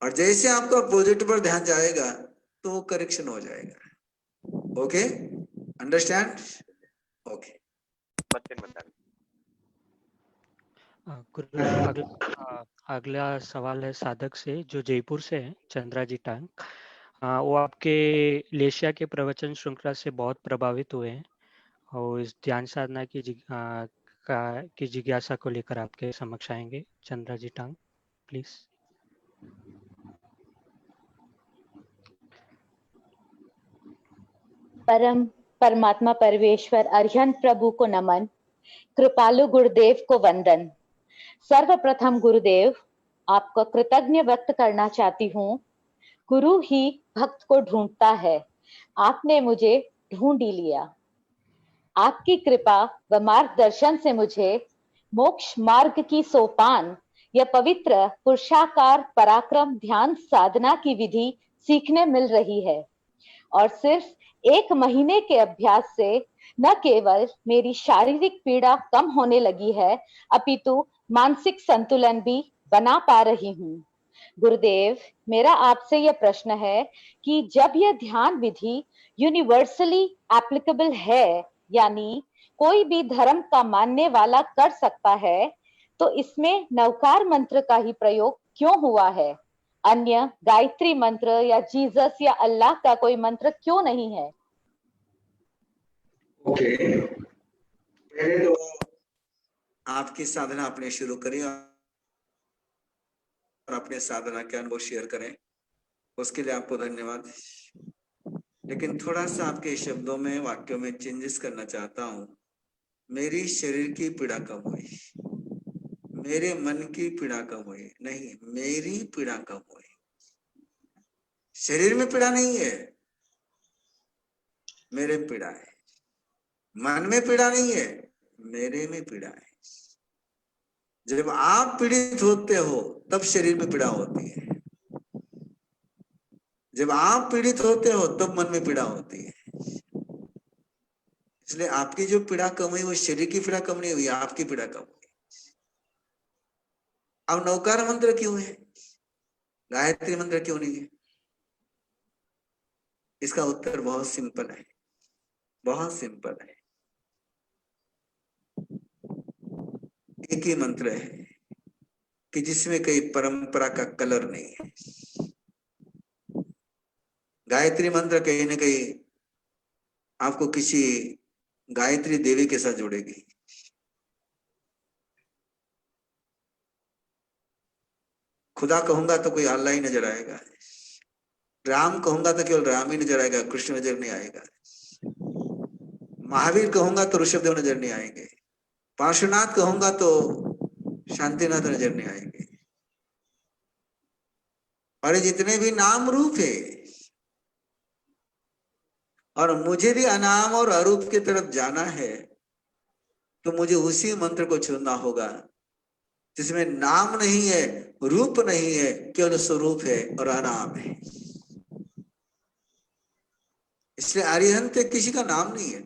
और जैसे आपका प्रोजेक्ट पर ध्यान जाएगा तो वो करेक्शन हो जाएगा। Okay, understand? ओके। गुरुदेव, अगला सवाल है साधक से, जो जयपुर से है, चंद्रा जी टांग। वो आपके लेशिया के प्रवचन श्रृंखला से बहुत प्रभावित हुए हैं, और इस ध्यान साधना की जिज्ञासा को लेकर आपके समक्ष आएंगे। चंद्रा जी टांग, प्लीज। परमात्मा परमेश्वर अरिहंत प्रभु को नमन, कृपालु गुरुदेव को वंदन। सर्वप्रथम गुरुदेव, आपको कृतज्ञ व्यक्त करना चाहती हूँ। गुरु ही भक्त को ढूंढता है, आपने मुझे ढूंढ ही लिया। आपकी कृपा व मार्गदर्शन से मुझे मोक्ष मार्ग की सोपान या पवित्र पुरुषाकार पराक्रम ध्यान साधना की विधि सीखने मिल रही है, और सिर्फ 1 महीने के अभ्यास से न केवल मेरी शारीरिक पीड़ा कम होने लगी है, अपितु मानसिक संतुलन भी बना पा रही हूँ। गुरुदेव, मेरा आपसे यह प्रश्न है कि जब यह ध्यान विधि यूनिवर्सली एप्लीकेबल है, यानी कोई भी धर्म का मानने वाला कर सकता है, तो इसमें नवकार मंत्र का ही प्रयोग क्यों हुआ है? अन्य गायत्री मंत्र या जीसस या अल्लाह का कोई मंत्र क्यों नहीं है? ओके, पहले तो आपकी साधना आपने शुरू करी और अपने साधना के अनुभव शेयर करें, उसके लिए आपको धन्यवाद। लेकिन थोड़ा सा आपके शब्दों में, वाक्यों में चेंजेस करना चाहता हूं। मेरी शरीर की पीड़ा कम हुई, मेरे मन की पीड़ा कम हुई, नहीं, मेरी पीड़ा कम हुई। शरीर में पीड़ा नहीं है, मेरे में पीड़ा है। मन में पीड़ा नहीं है, मेरे में पीड़ा है। जब आप पीड़ित होते हो तब शरीर में पीड़ा होती है, जब आप पीड़ित होते हो तब मन में पीड़ा होती है। इसलिए आपकी जो पीड़ा कम हुई वो शरीर की पीड़ा कम नहीं हुई, आपकी पीड़ा कम हुई। अब नवकार मंत्र क्यों है, गायत्री मंत्र क्यों नहीं है? इसका उत्तर बहुत सिंपल है, बहुत सिंपल है। एक ही मंत्र है कि जिसमें कई परंपरा का कलर नहीं है। गायत्री मंत्र कहीं ना कहीं आपको किसी गायत्री देवी के साथ जोड़ेगी। खुदा कहूंगा तो कोई अल्लाह ही नजर आएगा, राम कहूंगा तो केवल राम ही नजर आएगा, कृष्ण नजर नहीं आएगा। महावीर कहूंगा तो ऋषभदेव नजर नहीं आएंगे, पार्श्वनाथ कहूंगा तो शांतिनाथ नजर नहीं आएंगे। और जितने भी नाम रूप है, और मुझे भी अनाम और अरूप की तरफ जाना है, तो मुझे उसी मंत्र को चुनना होगा जिसमें नाम नहीं है, रूप नहीं है, केवल स्वरूप है और अनाम है। इसलिए अरिहंत किसी का नाम नहीं है,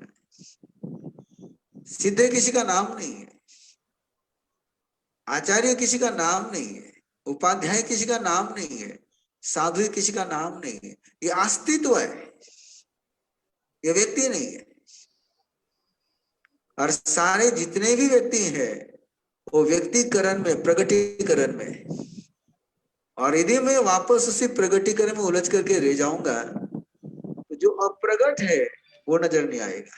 सिद्धे किसी का नाम नहीं है, आचार्य किसी का नाम नहीं है, उपाध्याय किसी का नाम नहीं है, साधु किसी का नाम नहीं है। ये अस्तित्व है, ये व्यक्ति नहीं है। और सारे जितने भी व्यक्ति हैं वो व्यक्तिकरण में, प्रगटीकरण में। और यदि मैं वापस उसी प्रगटीकरण में उलझ करके रह जाऊंगा तो जो अप्रगट है वो नजर नहीं आएगा।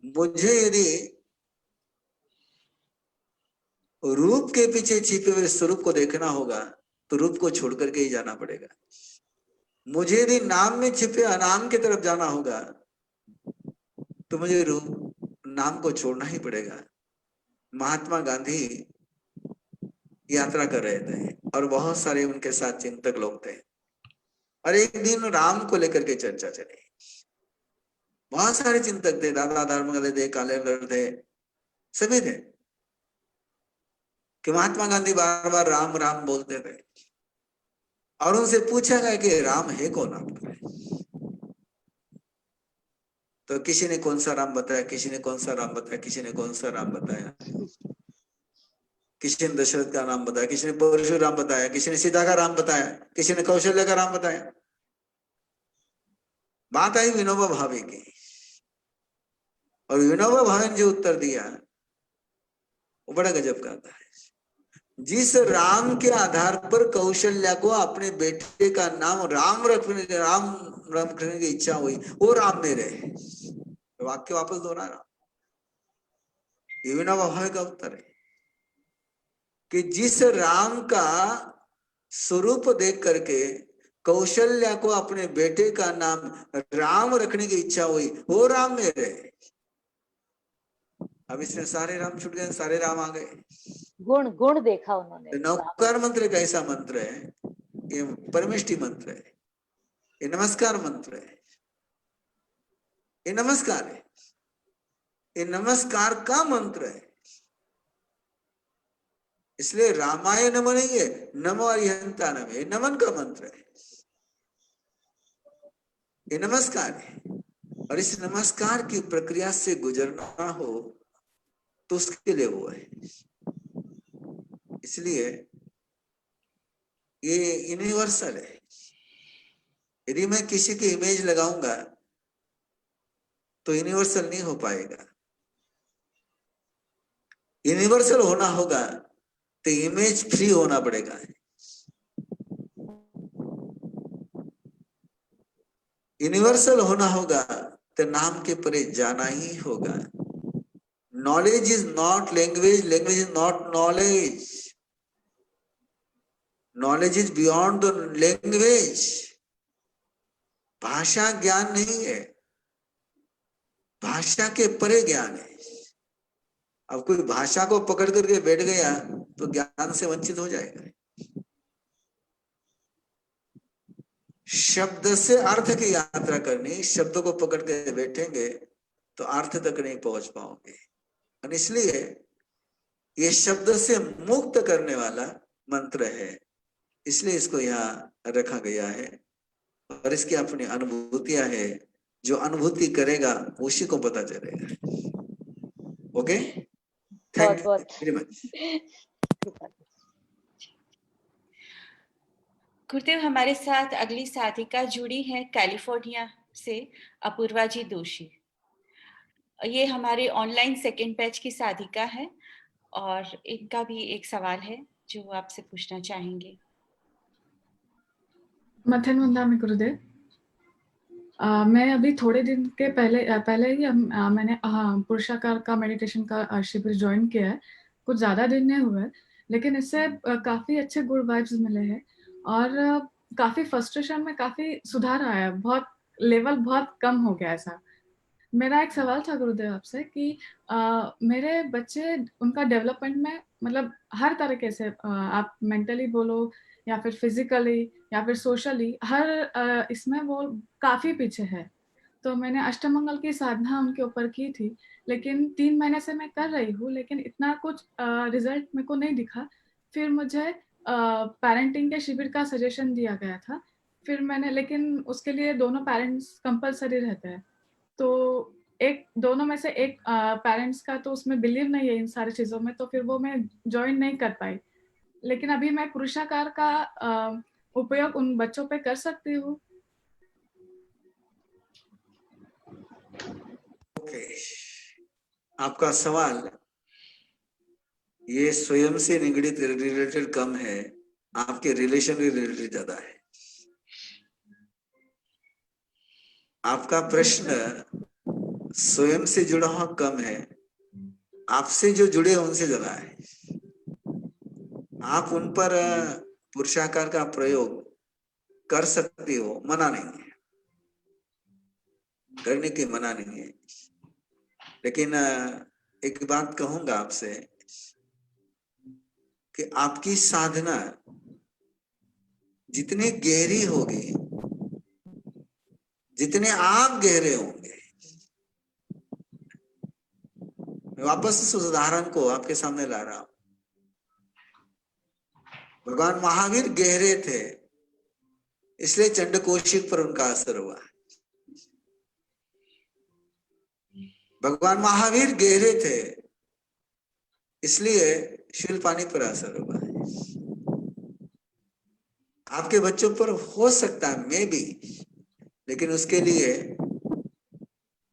मुझे यदि रूप के पीछे छिपे हुए स्वरूप को देखना होगा तो रूप को छोड़ करके ही जाना पड़ेगा। मुझे यदि नाम में छिपे अनाम की तरफ जाना होगा तो मुझे रूप, नाम को छोड़ना ही पड़ेगा। महात्मा गांधी यात्रा कर रहे थे और बहुत सारे उनके साथ चिंतक लोग थे, और एक दिन राम को लेकर के चर्चा चली। बहुत सारे चिंतक थे, दादा धर्मगले थे, कालेंदर थे, सभी थे, कि महात्मा गांधी बार बार राम राम बोलते थे। और उनसे पूछा गया कि राम है कौन आपका? तो किसी ने कौन सा राम बताया, किसी ने कौन सा राम बताया, किसी ने कौन सा राम बताया। किसी ने दशरथ का नाम बताया, किसी ने परशुराम बताया, किसी ने सीता का राम बताया, किसी ने कौशल्य का राम बताया। बात आई विनोबा भावे की, और विनोबा भावे ने जो उत्तर दिया वो बड़ा गजब का था। जिस राम के आधार पर कौशल्या को अपने बेटे का नाम राम रखने की इच्छा हुई, वो राम मेरे है। तो वाक्य वापस दोहरा रहा, ये विनोबा भावे का उत्तर है कि जिस राम का स्वरूप देख करके कौशल्या को अपने बेटे का नाम राम रखने की इच्छा हुई, वो राम मेरे है। अब इसमें सारे राम छूट गए, सारे राम आ गए। गुण गुण देखा उन्होंने। नौकार मंत्र एक ऐसा मंत्र है, ये परमेष्टि मंत्र है, ये नमस्कार मंत्र है, ये नमस्कार है, ये नमस्कार का मंत्र है। इसलिए रामाय नमः नहीं है, नमो अरिहंता नमः, ये नमन का मंत्र है, ये नमस्कार है। और इस नमस्कार की प्रक्रिया से गुजरना हो तो उसके लिए वो है। इसलिए ये यूनिवर्सल है। यदि मैं किसी की इमेज लगाऊंगा तो यूनिवर्सल नहीं हो पाएगा। यूनिवर्सल होना होगा तो इमेज फ्री होना पड़ेगा। यूनिवर्सल होना होगा तो नाम के परे जाना ही होगा। Knowledge is not language, language is not knowledge, knowledge is beyond the language. भाषा ज्ञान नहीं है, भाषा के परे ज्ञान है। अब कोई भाषा को पकड़ करके बैठ गया तो ज्ञान से वंचित हो जाएगा। शब्द से अर्थ की यात्रा करनी, शब्द को पकड़ के बैठेंगे तो अर्थ तक नहीं पहुंच पाओगे। और इसलिए ये शब्द से मुक्त करने वाला मंत्र है, इसलिए इसको यहाँ रखा गया है। और इसकी अपनी अनुभूतियां है, जो अनुभूति करेगा उसी को पता चलेगा। Okay, thank you very much. गुरुदेव, हमारे साथ अगली साधिका जुड़ी है कैलिफोर्निया से, अपूर्वा जी दोषी। ये हमारे ऑनलाइन सेकंड बैच की साधिका है और इनका भी एक सवाल है जो आपसे पूछना चाहेंगे। मथन वंदामि गुरुदेव। मैं अभी थोड़े दिन के पहले ही मैंने पुरुषाकार का मेडिटेशन का शिविर ज्वाइन किया है। कुछ ज्यादा दिन नहीं हुए, लेकिन इससे काफी अच्छे गुड वाइब्स मिले हैं और काफी फ्रस्ट्रेशन में काफी सुधार आया है। बहुत लेवल बहुत कम हो गया ऐसा। मेरा एक सवाल था गुरुदेव आपसे कि मेरे बच्चे, उनका डेवलपमेंट में मतलब हर तरीके से, आप मेंटली बोलो या फिर फिजिकली या फिर सोशली, हर इसमें वो काफी पीछे है। तो मैंने अष्टमंगल की साधना उनके ऊपर की थी, लेकिन 3 महीने से मैं कर रही हूँ, लेकिन इतना कुछ रिजल्ट मेरे को नहीं दिखा। फिर मुझे पेरेंटिंग के शिविर का सजेशन दिया गया था। फिर मैंने, लेकिन उसके लिए दोनों पेरेंट्स कंपलसरी रहते हैं, तो दोनों में से एक पेरेंट्स का तो उसमें बिलीव नहीं है इन सारी चीजों में, तो फिर वो मैं ज्वाइन नहीं कर पाई। लेकिन अभी मैं पुरुषाकार का उपयोग उन बच्चों पे कर सकती हूँ? ओके, आपका सवाल ये स्वयं से निगड़ित रिलेटेड कम है, आपके रिलेशन रिलेटेड ज्यादा है। आपका प्रश्न स्वयं से जुड़ा हुआ कम है, आपसे जो जुड़े उनसे ज्यादा है। आप उन पर पुरुषाकार का प्रयोग कर सकती हो, मना नहीं है, करने की मना नहीं है। लेकिन एक बात कहूंगा आपसे कि आपकी साधना जितनी गहरी होगी, जितने आप गहरे होंगे, मैं वापस इस उदाहरण को आपके सामने ला रहा हूं। भगवान महावीर गहरे थे, इसलिए चंडकोशिक पर उनका असर हुआ। भगवान महावीर गहरे थे, इसलिए शूलपाणी पर असर हुआ है। आपके बच्चों पर हो सकता है मे बी, लेकिन उसके लिए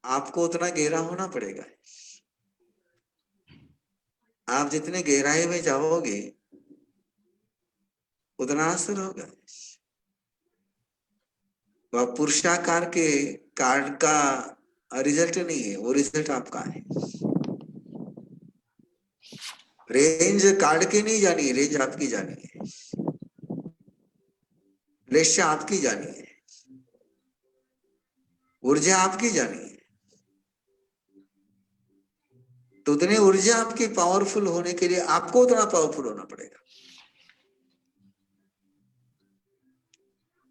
आपको उतना गहरा होना पड़ेगा। आप जितने गहराई में जाओगे उतना असर होगा। वह पुरुषाकार के कार्ड का रिजल्ट नहीं है, वो रिजल्ट आपका है। रेंज कार्ड की नहीं जानी है, रेंज आपकी जानी है, लक्ष्य आपकी जानी है, ऊर्जा आपकी जानी है। तो उतनी ऊर्जा आपकी पावरफुल होने के लिए आपको उतना पावरफुल होना पड़ेगा।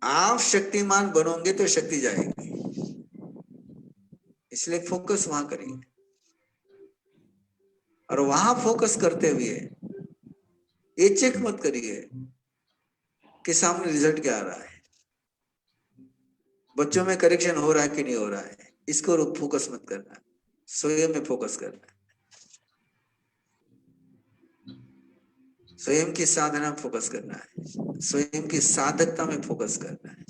आप शक्तिमान बनोगे तो शक्ति जाएगी, इसलिए फोकस वहां करिए। और वहां फोकस करते हुए ये चेक मत करिए कि सामने रिजल्ट क्या आ रहा है, बच्चों में करेक्शन हो रहा है कि नहीं हो रहा है, इसको फोकस मत करना, स्वयं में फोकस करना, स्वयं की साधना में फोकस करना है, स्वयं की साधकता में फोकस करना है।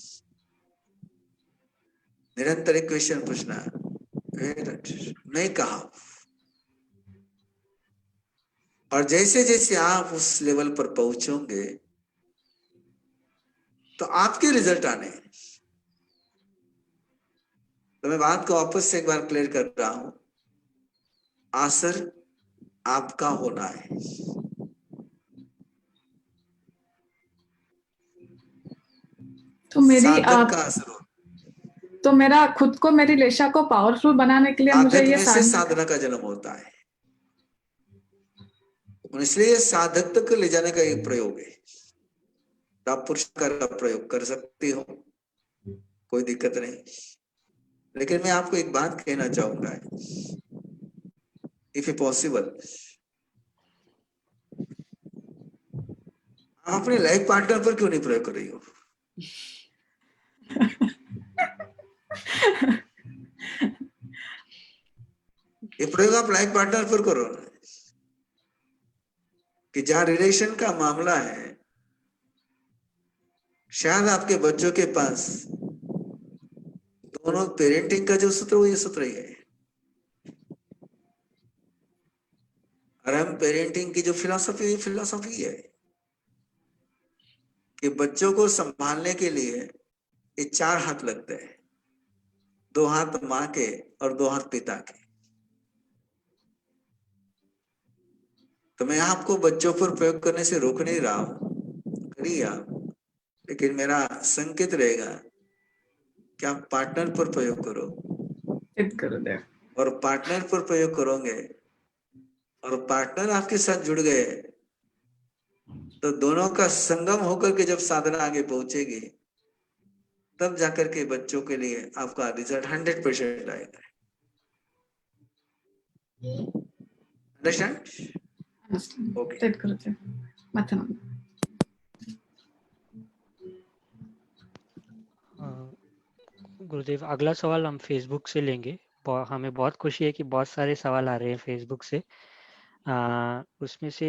निरंतर एक क्वेश्चन पूछना, मैं कहा, और जैसे जैसे आप उस लेवल पर पहुंचोगे तो आपके रिजल्ट आने हैं। तो मैं बात को वापस से एक बार क्लियर कर रहा हूं, आसर आपका होना है। तो मेरी साधक का असर होना, तो मेरा खुद को, मेरी लेशा को पावरफुल बनाने के लिए मुझे साधक ये में से साधना का जन्म होता है, इसलिए साधक तक ले जाने का एक प्रयोग है। तो आप पुरस्कार का प्रयोग कर सकती हो, कोई दिक्कत नहीं। लेकिन मैं आपको एक बात कहना चाहूंगा, इफ ए पॉसिबल, आप अपने लाइफ पार्टनर पर क्यों नहीं प्रयोग कर रही हो? ये प्रयोग आप लाइफ पार्टनर पर करो ना, कि जहां रिलेशन का मामला है, शायद आपके बच्चों के पास दोनों पेरेंटिंग का जो सूत्र वो ये सूत्र ही है। और हम पेरेंटिंग की जो फिलॉसफी है कि बच्चों को संभालने के लिए ये 4 हाथ लगते हैं, 2 हाथ माँ के और 2 हाथ पिता के। तो मैं आपको बच्चों पर प्रयोग करने से रोक नहीं रहा हूं, करिए आप, लेकिन मेरा संकेत रहेगा कि आप पार्टनर पर प्रयोग करो, और पार्टनर पर प्रयोग करोगे और पार्टनर आपके साथ जुड़ गए तो दोनों का संगम होकर के जब साधना आगे पहुंचेगी, तब जाकर के बच्चों के लिए आपका रिजल्ट 100% आएगा। अंडरस्टैंड? ओके। गुरुदेव, अगला सवाल हम फेसबुक से लेंगे। हमें बहुत खुशी है कि बहुत सारे सवाल आ रहे हैं फेसबुक से। उसमें से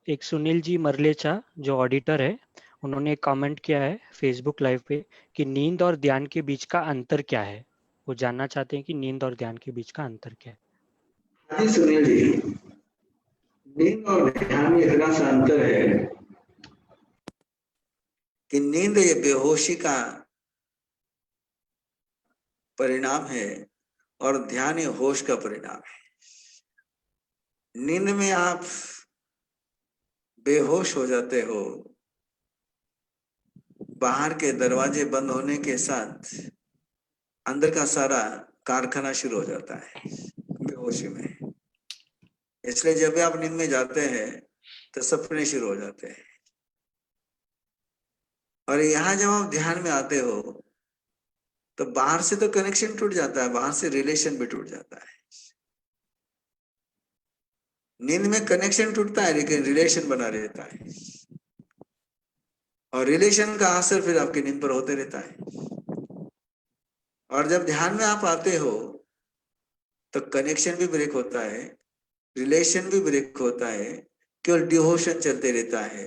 एक सुनील जी मरलेचा जो ऑडिटर है, उन्होंने कमेंट किया है फेसबुक लाइव पे कि नींद और ध्यान के बीच का अंतर क्या है। वो जानना चाहते हैं कि नींद और ध्यान के बीच का अंतर क्या है। जी सुनील जी, नींद और ध्यान में इतना सा अंतर है कि नींद ये बेहोशी का परिणाम है और ध्यान ये होश का परिणाम है। नींद में आप बेहोश हो जाते हो, बाहर के दरवाजे बंद होने के साथ अंदर का सारा कारखाना शुरू हो जाता है बेहोशी में। इसलिए जब भी आप नींद में जाते हैं तो सपने शुरू हो जाते हैं, और यहाँ जब आप ध्यान में आते हो तो बाहर से तो कनेक्शन टूट जाता है, बाहर से रिलेशन भी टूट जाता है। नींद में कनेक्शन टूटता है लेकिन रिलेशन बना रहता है, और रिलेशन का असर फिर आपकी नींद पर होते रहता है। और जब ध्यान में आप आते हो तो कनेक्शन भी ब्रेक होता है, रिलेशन भी ब्रेक होता है, केवल डिवोशन चलते रहता है,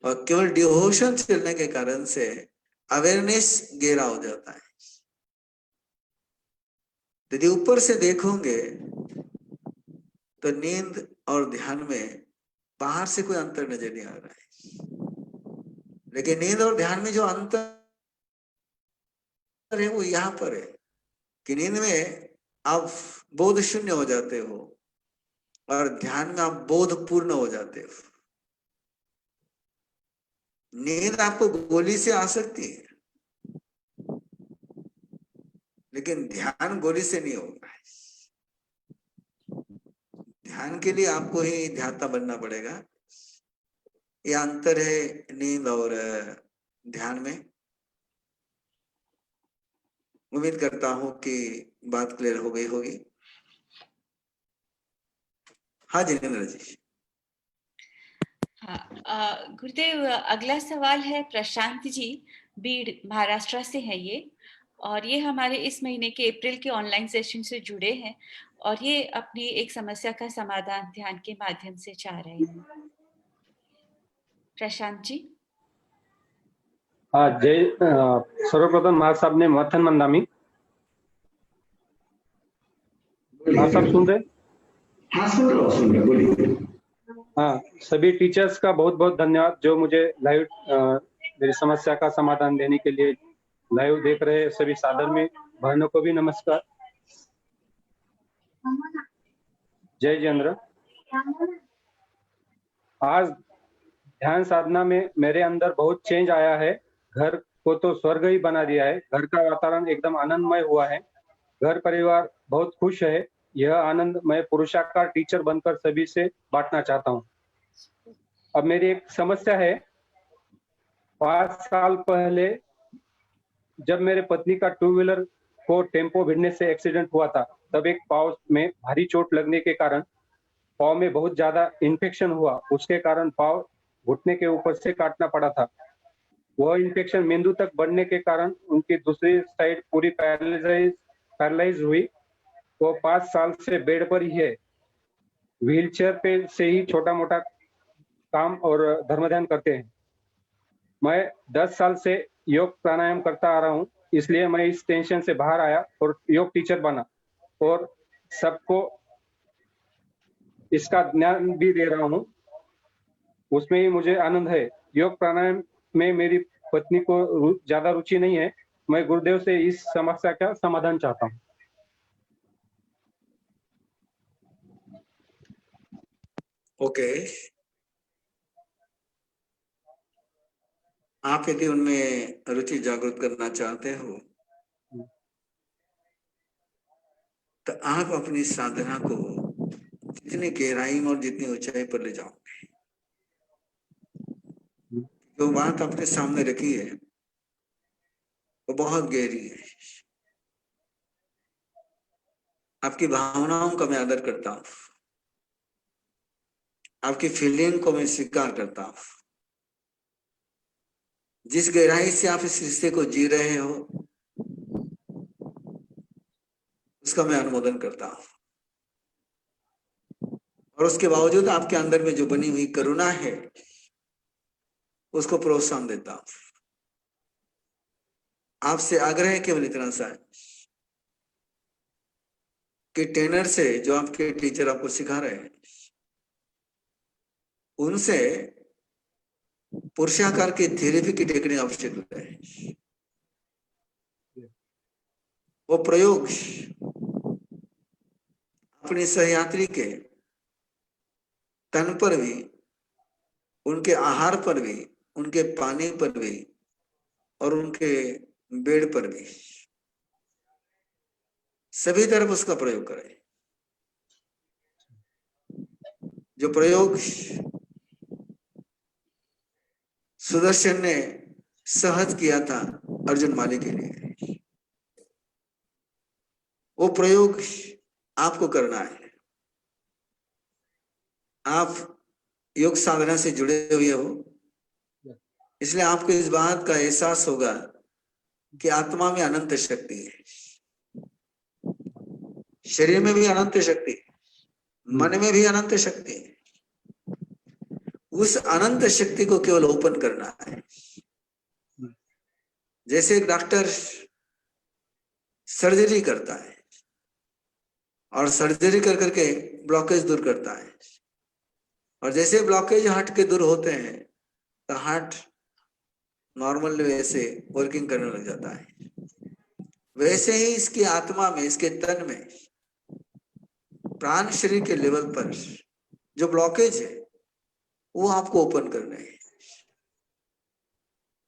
और केवल डिवोशन चलने के कारण से अवेयरनेस गहरा हो जाता है। यदि ऊपर से देखोगे तो नींद और ध्यान में बाहर से कोई अंतर नजर नहीं आ रहा है, लेकिन नींद और ध्यान में जो अंतर है वो यहाँ पर है कि नींद में आप बोध शून्य हो जाते हो और ध्यान में आप बोध पूर्ण हो जाते हो। नींद आपको गोली से आ सकती है लेकिन ध्यान गोली से नहीं होगा। ध्यान के लिए आपको ही ध्याता बनना पड़ेगा। ये अंतर है नींद और ध्यान में। उम्मीद करता हूं कि बात क्लियर हो गई होगी। हाँ जिनेंद्र जी। हाँ, गुरुदेव, अगला सवाल है प्रशांत जी, बीड़ महाराष्ट्र से है ये, और ये हमारे इस महीने के अप्रैल के ऑनलाइन सेशन से जुड़े हैं और ये अपनी एक समस्या का समाधान ध्यान के माध्यम से चाह रहे हैं। प्रशांत जी। हाँ, जय सर्वप्रथम महाराज साहब ने मथन मंदामी। आप सब सुन रहे? हाँ सुन रहे, बोलिए। हाँ, सभी टीचर्स का बहुत बहुत धन्यवाद जो मुझे लाइव मेरी समस्या का समाधान देने के लिए लाइव देख रहे सभी सादर में बहनों को भी नमस्कार। जय जिनेंद्र। आज ध्यान साधना में मेरे अंदर बहुत चेंज आया है। घर को तो स्वर्ग ही बना दिया है। घर का वातावरण एकदम आनंदमय हुआ है। घर परिवार बहुत खुश है। यह आनंद मैं पुरुषाकार टीचर बनकर सभी से बांटना चाहता हूँ। अब मेरी एक समस्या है। 5 साल पहले जब मेरे पत्नी का 2 व्हीलर को टेम्पो भिड़ने से एक्सीडेंट हुआ था, तब एक पाँव में भारी चोट लगने के कारण पाँव में बहुत ज्यादा इन्फेक्शन हुआ। उसके कारण पाँव घुटने के ऊपर से काटना पड़ा था। वह इन्फेक्शन मेंदू तक बढ़ने के कारण उनकी दूसरी साइड पूरी पैरालाइज हुई। वो 5 साल से बेड पर ही है। व्हीलचेयर पे से ही छोटा मोटा काम और धर्म ध्यान करते हैं। मैं 10 साल से योग प्राणायाम करता आ रहा हूँ, इसलिए मैं इस टेंशन से बाहर आया और योग टीचर बना और सबको इसका ज्ञान भी दे रहा हूँ। उसमें ही मुझे आनंद है। योग प्राणायाम में मेरी पत्नी को ज्यादा रुचि नहीं है। मैं गुरुदेव से इस समस्या का समाधान चाहता हूँ। ओके, आप यदि उनमें रुचि जागृत करना चाहते हो तो आप अपनी साधना को जितनी गहराई में और जितनी ऊंचाई पर ले जाओगे, जो बात आपने सामने रखी है वो बहुत गहरी है। आपकी भावनाओं का मैं आदर करता हूं, आपकी फीलिंग को मैं स्वीकार करता हूं। जिस गहराई से आप इस रिश्ते को जी रहे हो उसका मैं अनुमोदन करता हूं, और उसके बावजूद आपके अंदर में जो बनी हुई करुणा है उसको प्रोत्साहन देता हूं। आपसे आग्रह केवल इतना सा है कि ट्रेनर से, जो आपके टीचर आपको सिखा रहे हैं, उनसे पुरुषाकार की थेरेपी की टेक्निक आवश्यक है। वो प्रयोग अपने सहयात्री के तन पर भी, उनके आहार पर भी, उनके पानी पर भी और उनके बेड पर भी, सभी तरफ उसका प्रयोग करें। जो प्रयोग सुदर्शन ने सहज किया था अर्जुन माली के लिए, वो प्रयोग आपको करना है। आप योग साधना से जुड़े हुए हो, इसलिए आपको इस बात का एहसास होगा कि आत्मा में अनंत शक्ति है, शरीर में भी अनंत शक्ति है, मन में भी अनंत शक्ति है। उस अनंत शक्ति को केवल ओपन करना है। जैसे एक डॉक्टर सर्जरी करता है और सर्जरी कर करके ब्लॉकेज दूर करता है, और जैसे ब्लॉकेज हार्ट के दूर होते हैं तो हार्ट नॉर्मल वे से वर्किंग करने लग जाता है। वैसे ही इसकी आत्मा में, इसके तन में, प्राण शरीर के लेवल पर जो ब्लॉकेज है वो आपको ओपन करना है।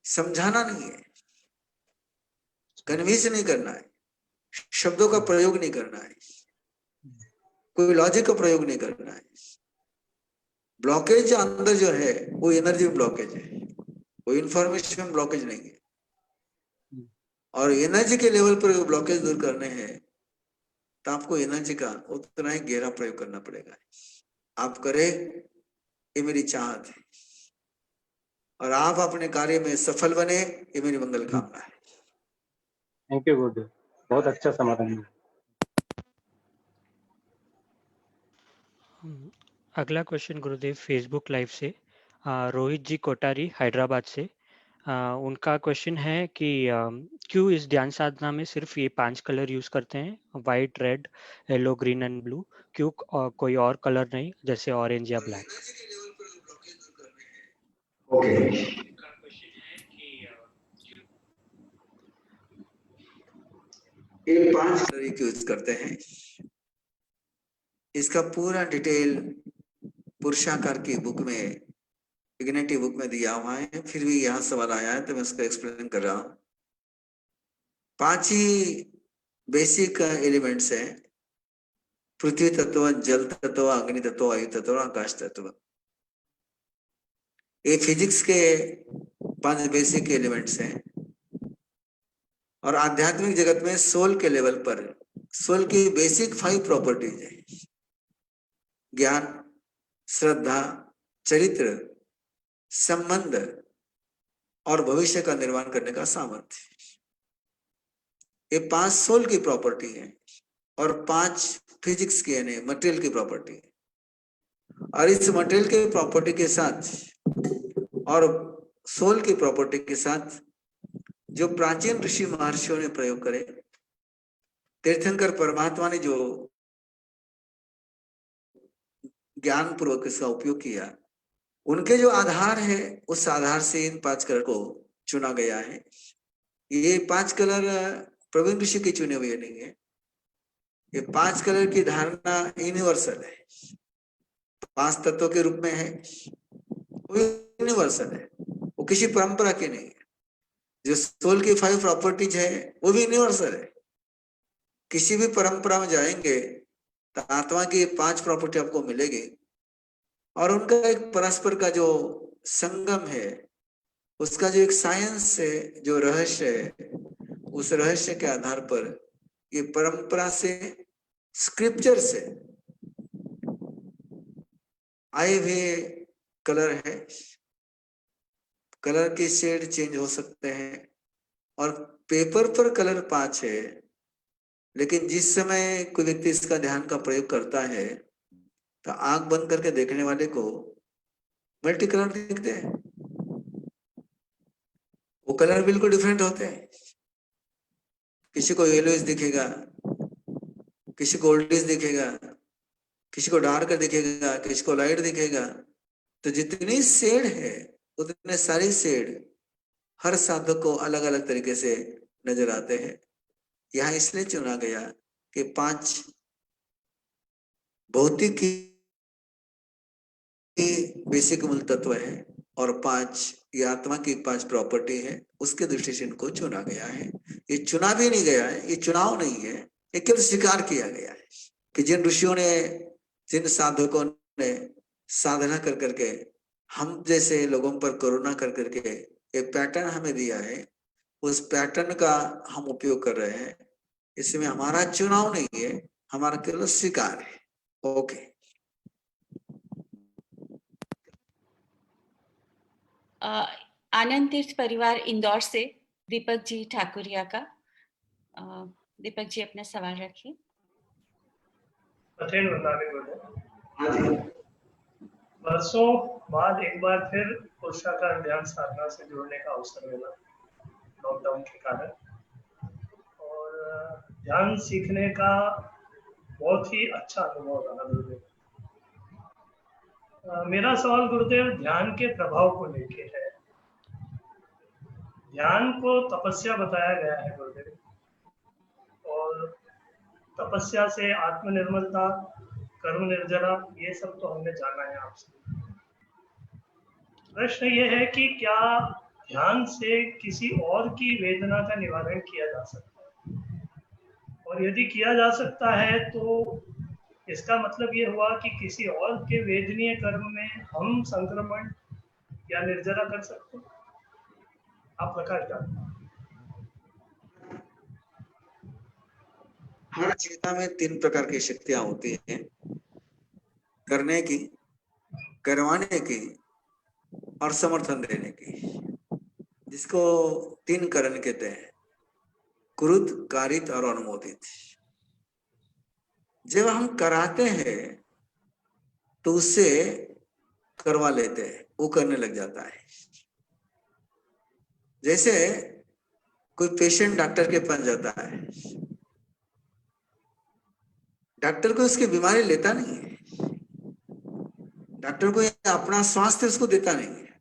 समझाना नहीं है, कन्विंस नहीं करना है, शब्दों का प्रयोग नहीं करना है, कोई लॉजिक का प्रयोग नहीं करना है। ब्लॉकेज अंदर जो है वो एनर्जी ब्लॉकेज है, वो इंफॉर्मेशन ब्लॉकेज नहीं है। और एनर्जी के लेवल पर ब्लॉकेज दूर करने हैं तो आपको एनर्जी का उतना ही गहरा प्रयोग करना पड़ेगा। आप करें, ये मेरी चाहत है, और आप अपने कार्य में सफल बने, ये मेरी मंगल कामना है। थैंक यू गुरुदेव, बहुत अच्छा समाधान है। अगला क्वेश्चन गुरुदेव फेसबुक लाइव से रोहित जी कोटारी हैदराबाद से। उनका क्वेश्चन है कि क्यों इस ध्यान साधना में सिर्फ ये 5 कलर यूज करते हैं, white, red, yellow, green and blue? क्यों कोई और कलर नहीं, जैसे ऑरेंज या ब्लैक? यूज करते हैं। इसका पूरा डिटेल पुरुषाकार की बुक में, इग्निटी बुक में दिया हुआ है। फिर भी यहाँ सवाल आया है तो मैं उसको एक्सप्लेन कर रहा हूँ। 5 ही बेसिक एलिमेंट्स हैं, पृथ्वी तत्व, जल तत्व, अग्नि तत्व, वायु तत्व और आकाश तत्व। ये फिजिक्स के 5 बेसिक एलिमेंट्स हैं। और आध्यात्मिक जगत में सोल के लेवल पर सोल की बेसिक 5 प्रॉपर्टीज है: ज्ञान, श्रद्धा, चरित्र, संबंध और भविष्य का निर्माण करने का सामर्थ्य। ये 5 सोल की प्रॉपर्टी है और 5 फिजिक्स की यानी मटेरियल की प्रॉपर्टी है। और इस मटेरियल के प्रॉपर्टी के साथ और सोल की प्रॉपर्टी के साथ जो प्राचीन ऋषि महर्षियों ने प्रयोग करे, तीर्थंकर परमात्मा ने जो ज्ञान पूर्वक इसका उपयोग किया, उनके जो आधार है उस आधार से इन 5 कलर को चुना गया है। ये 5 कलर प्रवीण ऋषि के चुने हुए नहीं है। ये 5 कलर की धारणा यूनिवर्सल है, 5 तत्वों के रूप में है, वो यूनिवर्सल है, वो किसी परंपरा की नहीं है। जो सोल की 5 प्रॉपर्टीज है वो भी यूनिवर्सल है। किसी भी परंपरा में जाएंगे तो आत्मा की 5 प्रॉपर्टी आपको मिलेगी और उनका एक परस्पर का जो संगम है, उसका जो एक साइंस है, जो रहस्य है, उस रहस्य के आधार पर ये परंपरा से, स्क्रिप्चर से आए हुए कलर है। कलर के शेड चेंज हो सकते हैं और पेपर पर कलर 5 है, लेकिन जिस समय कोई व्यक्ति इसका ध्यान का प्रयोग करता है तो आंख बंद करके देखने वाले को मल्टी कलर दिखते हैं। वो कलर बिल्कुल डिफरेंट होते हैं। किसी को येलोइश दिखेगा, किसी को ओल्डिश दिखेगा, किसी को डार्क दिखेगा, किसी को लाइट दिखेगा। तो जितनी शेड है उतने सारी शेड हर साधक को अलग अलग तरीके से नजर आते हैं। यहाँ इसलिए चुना गया कि 5 भौतिक की बेसिक मूल तत्व है और 5 ये आत्मा की 5 प्रॉपर्टी है, उसके दृष्टि से इनको चुना गया है। ये चुना भी नहीं गया है, ये चुनाव नहीं है, ये केवल स्वीकार किया गया है कि जिन ऋषियों ने, जिन साधकों ने साधना कर करके हम जैसे लोगों पर करुणा कर करके एक पैटर्न हमें दिया है, उस पैटर्न का हम उपयोग कर रहे हैं। इसमें हमारा चुनाव नहीं है, हमारा केवल स्वीकार है। ओके। आनंद तीर्थ परिवार इंदौर से दीपक जी ठाकुरिया का। दीपक जी अपना सवाल रखिए। वर्षों बाद एक बार फिर पुरुषाकार ध्यान साधना से जुड़ने का अवसर मिला लॉकडाउन के कारण, और ध्यान सीखने का बहुत ही अच्छा अनुभव रहा गुरुदेव। मेरा सवाल गुरुदेव ध्यान के प्रभाव को लेके है। ध्यान को तपस्या बताया गया है गुरुदेव, और तपस्या से आत्मनिर्मलता, कर्म निर्जरा, ये सब तो हमने जाना है आपसे। प्रश्न ये है कि क्या ध्यान से किसी और की वेदना का निवारण किया जा सकता है, और यदि किया जा सकता है तो इसका मतलब ये हुआ कि किसी और के वेदनीय कर्म में हम संक्रमण या निर्जरा कर सकते हैं? आप प्रकाश डालें। हर चेतना में 3 प्रकार की शक्तियां होती हैं: करने की, करवाने की और समर्थन देने की, जिसको 3 करण कहते हैं: क्रुद्ध, कारित और अनुमोदित। जब हम कराते हैं तो उससे करवा लेते हैं, वो करने लग जाता है। जैसे कोई पेशेंट डॉक्टर के पास जाता है, डॉक्टर को उसकी बीमारी लेता नहीं है, डॉक्टर को अपना स्वास्थ्य उसको देता नहीं है।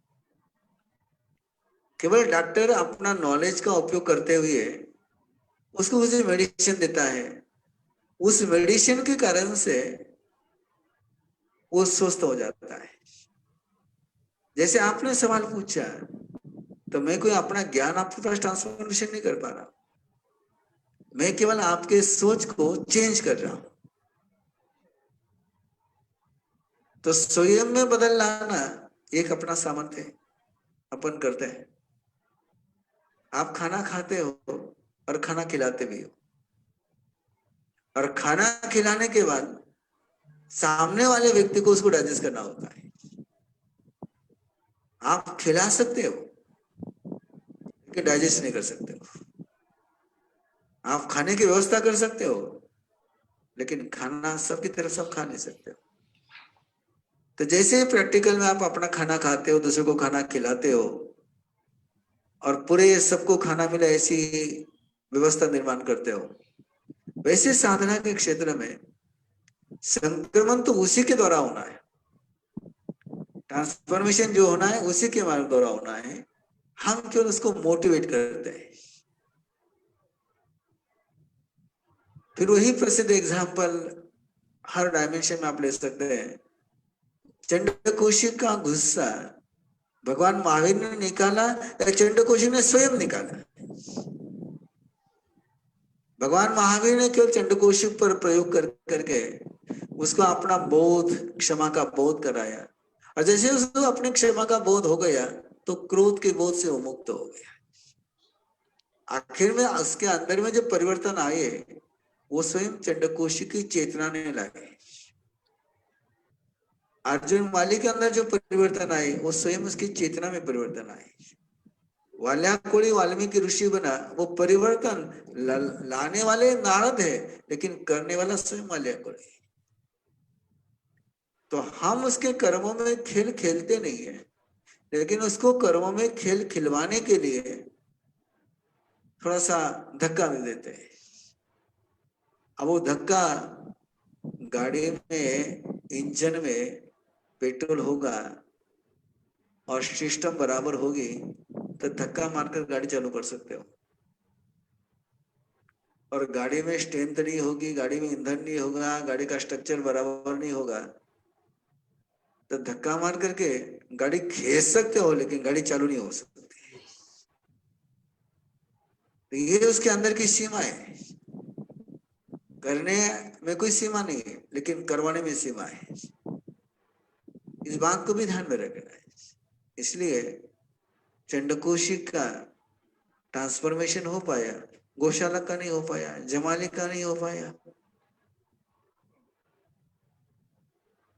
केवल डॉक्टर अपना नॉलेज का उपयोग करते हुए उसको मुझे मेडिसिन देता है, उस मेडिसिन के कारण से वो स्वस्थ हो जाता है। जैसे आपने सवाल पूछा, तो मैं कोई अपना ज्ञान आपके पास ट्रांसफॉर्मेशन नहीं कर पा रहा, मैं केवल आपके सोच को चेंज कर रहा हूं। तो स्वयं में बदल लाना एक अपना सामर्थ्य है, अपन करते हैं। आप खाना खाते हो और खाना खिलाते भी हो, और खाना खिलाने के बाद सामने वाले व्यक्ति को उसको डाइजेस्ट करना होता है। आप खिला सकते हो लेकिन डाइजेस्ट नहीं कर सकते हो। आप खाने की व्यवस्था कर सकते हो लेकिन खाना सबकी तरफ सब खा नहीं सकते हो। तो जैसे प्रैक्टिकल में आप अपना खाना खाते हो, दूसरे को खाना खिलाते हो और पूरे सबको खाना मिले ऐसी व्यवस्था निर्माण करते हो, वैसे साधना के क्षेत्र में संक्रमण तो उसी के द्वारा होना है, ट्रांसफॉर्मेशन जो होना है उसी के द्वारा होना है। हम केवल उसको मोटिवेट करते हैं। फिर वही प्रसिद्ध एग्जाम्पल हर डायमेंशन में आप ले सकते हैं। चंडकोशिक का गुस्सा भगवान महावीर ने निकाला या चंडकोशिक ने स्वयं निकाला? भगवान महावीर ने केवल चंडकोशिक पर प्रयोग करके उसको अपना बोध, क्षमा का बोध कराया, और जैसे उसको अपने क्षमा का बोध हो गया तो क्रोध के बोध से वो मुक्त हो गया। आखिर में उसके अंदर में जो परिवर्तन आए वो स्वयं चंडकोशिक की चेतना ने लाए। अर्जुन वाली के अंदर जो परिवर्तन आए वो स्वयं उसकी चेतना में परिवर्तन आए। वाल्याकुड़ी वाल्मीकि ऋषि बना, वो परिवर्तन लाने वाले नारद है लेकिन करने वाला स्वयं वाल्याकुड़ी। तो हम उसके कर्मों में खेल खेलते नहीं है, लेकिन उसको कर्मों में खेल खिलवाने के लिए थोड़ा सा धक्का दे देते हैं। अब वो धक्का गाड़ी में, इंजन में पेट्रोल होगा और सिस्टम बराबर होगी तो धक्का मारकर गाड़ी चालू कर सकते हो। और गाड़ी में स्ट्रेंथ नहीं होगी, गाड़ी में ईंधन नहीं होगा, गाड़ी का स्ट्रक्चर बराबर नहीं होगा तो धक्का मार करके गाड़ी खींच सकते हो लेकिन गाड़ी चालू नहीं हो सकती। तो ये उसके अंदर की सीमा है। करने में कोई सीमा नहीं है लेकिन करवाने में सीमा है। इस बात को भी ध्यान में रखना है। इसलिए चंडकोशिक का ट्रांसफॉर्मेशन हो पाया, गौशाला का नहीं हो पाया, जमाली का नहीं हो पाया,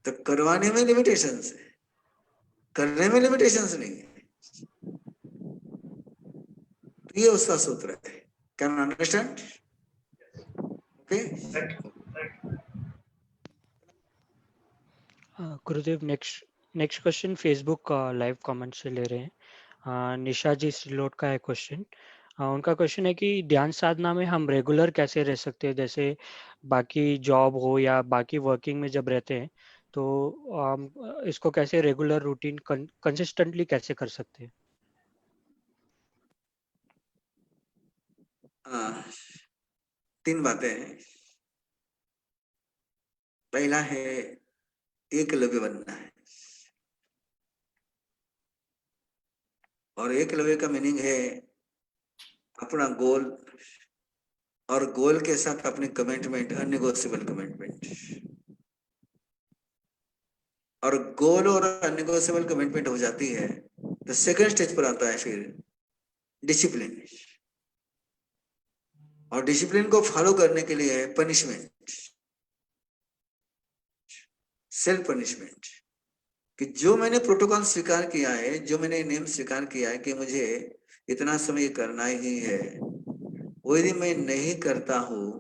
तो करवाने में लिमिटेशंस है, करने में लिमिटेशंस नहीं है। तो ये उसका सूत्र है। Can you understand? Okay, Gurudev, next question Facebook live comment से ले रहे हैं। निशा जी सिलोट का है क्वेश्चन। उनका क्वेश्चन है कि ध्यान साधना में हम रेगुलर कैसे रह सकते हैं, जैसे बाकी जॉब हो या बाकी वर्किंग में जब रहते हैं तो इसको कैसे रेगुलर रूटीन कंसिस्टेंटली कैसे कर सकते हैं? तीन बातें हैं। पहला है एकलव्य बनना है, और एकलव्य का मीनिंग है अपना गोल और गोल के साथ अपनी कमिटमेंट, अननेगोशिएबल कमिटमेंट। और गोल और अननेगोशिएबल कमिटमेंट हो जाती है तो सेकंड स्टेज पर आता है फिर डिसिप्लिन। और डिसिप्लिन को फॉलो करने के लिए है पनिशमेंट, सेल्फ पनिशमेंट, कि जो मैंने प्रोटोकॉल स्वीकार किया है, जो मैंने नियम स्वीकार किया है कि मुझे इतना समय करना ही है, वो यदि मैं नहीं करता हूं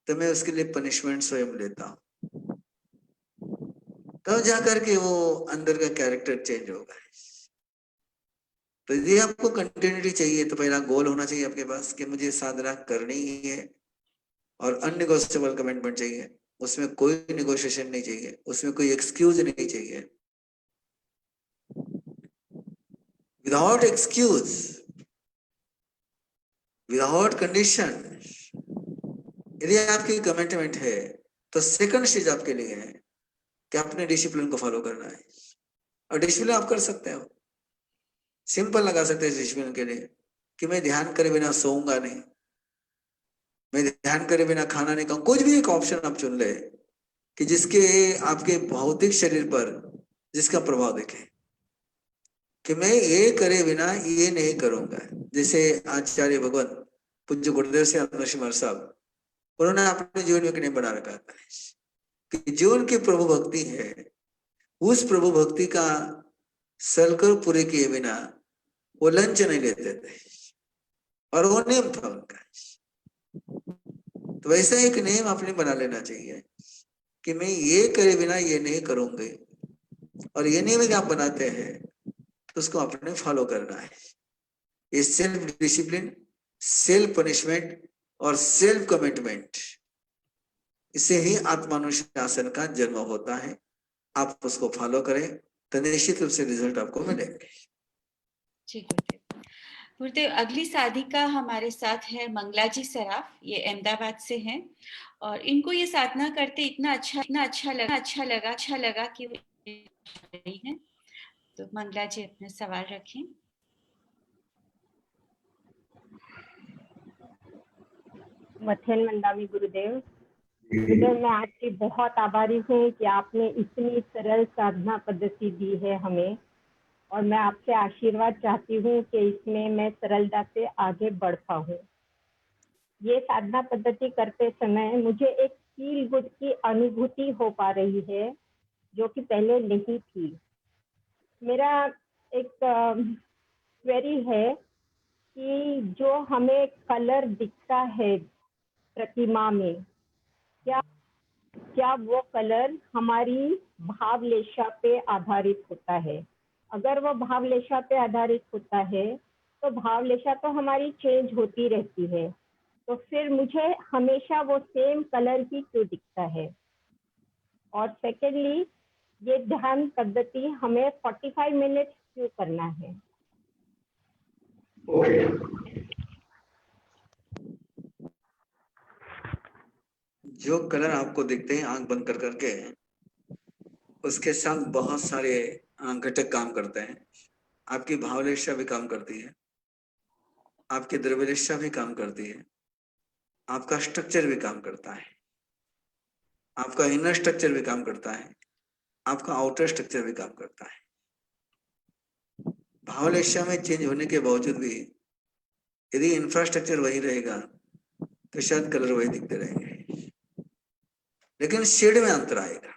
तो मैं उसके लिए पनिशमेंट स्वयं लेता हूं, तब जाकर के वो अंदर का कैरेक्टर चेंज होगा। तो यदि आपको कंटिन्यूटी चाहिए तो पहला गोल होना चाहिए आपके पास कि मुझे साधना करनी ही है, और अननेगोशिएबल कमिटमेंट चाहिए, उसमें कोई नेगोशिएशन नहीं चाहिए, उसमें कोई एक्सक्यूज नहीं चाहिए। विदाउट एक्सक्यूज, विदाउट कंडीशन, यदि आपकी कमिटमेंट है तो सेकंड स्टेज आपके लिए है कि अपने डिसिप्लिन को फॉलो करना है। और डिसिप्लिन आप कर सकते हो, सिंपल लगा सकते हैं डिसिप्लिन के लिए कि मैं ध्यान करे बिना सोऊंगा नहीं, मैं ध्यान करे बिना खाना नहीं खाऊं। कुछ भी एक ऑप्शन आप चुन ले कि जिसके आपके भौतिक शरीर पर जिसका प्रभाव दिखे, कि मैं ये करे बिना ये नहीं करूंगा। जैसे आचार्य भगवान पूज्य गुरुदेव से नरसिम्हा साहब, उन्होंने अपने जीवन में नियम बना रखा था कि जो उनकी प्रभु भक्ति है, उस प्रभु भक्ति का सर्कल पूरे किए बिना वो लंच नहीं लेते थे, और वो नियम था उनका। तो वैसा एक नियम आपने बना लेना चाहिए कि मैं ये करे बिना ये नहीं करूंगी, और ये नियम यदि आप बनाते हैं तो उसको आपने फॉलो करना है। ये सेल्फ डिसिप्लिन, सेल्फ पनिशमेंट और सेल्फ कमिटमेंट, इससे ही आत्मानुशासन का जन्म होता है। आप उसको फॉलो करें तो निश्चित रूप से रिजल्ट आपको मिलेंगे। जी गुरुदेव। गुरुदेव, अगली साधिका हमारे साथ है मंगला जी सराफ, ये अहमदाबाद से हैं, और इनको ये साधना करते इतना अच्छा लगा कि वो रही हैं। तो मंगला जी अपने सवाल रखें। मथेन मंदावी गुरुदेव। गुरुदेव, मैं आपकी बहुत आभारी हूँ कि आपने इतनी सरल साधना पद्धति दी है हमें, और मैं आपसे आशीर्वाद चाहती हूँ कि इसमें मैं सरलता से आगे बढ़ पाऊँ। ये साधना पद्धति करते समय मुझे एक फील गुड की अनुभूति हो पा रही है, जो कि पहले नहीं थी। मेरा एक क्वेरी है कि जो हमें कलर दिखता है प्रतिमा में, क्या वो कलर हमारी भावलेशा पे आधारित होता है? अगर वो भावलेशा पे आधारित होता है तो भावलेशा तो हमारी चेंज होती रहती है, तो फिर मुझे हमेशा वो सेम कलर ही क्यों दिखता है? और सेकेंडली, ये ध्यान पद्धति हमें 45 मिनट क्यों करना है? जो कलर आपको दिखते हैं आंख बंद कर करके, उसके साथ बहुत सारे घटक काम करते हैं। आपकी भावलेशा भी काम करती है, आपकी द्रव्यलेशा भी काम करती है, आपका स्ट्रक्चर भी काम करता है, आपका इनर स्ट्रक्चर भी काम करता है, आपका आउटर स्ट्रक्चर भी काम करता है। भावलेशा में चेंज होने के बावजूद भी यदि इंफ्रास्ट्रक्चर वही रहेगा तो शायद कलर वही दिखते रहेंगे, लेकिन शेड में अंतर आएगा।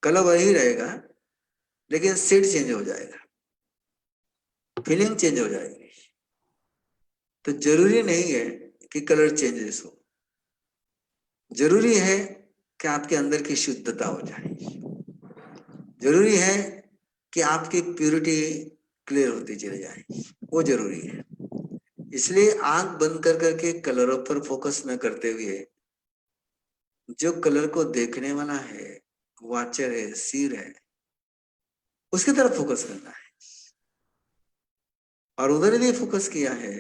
कलर वही रहेगा लेकिन शेड चेंज हो जाएगा, फीलिंग चेंज हो जाएगी। तो जरूरी नहीं है कि कलर चेंजेस हो, जरूरी है कि आपके अंदर की शुद्धता हो जाए, जरूरी है कि आपकी प्यूरिटी क्लियर होती चली जाए, वो जरूरी है। इसलिए आंख बंद कर करके कलरों पर फोकस न करते हुए जो कलर को देखने वाला है, वाचर है, सीर है, उसकी तरफ फोकस करना है, और उधर यदि फोकस किया है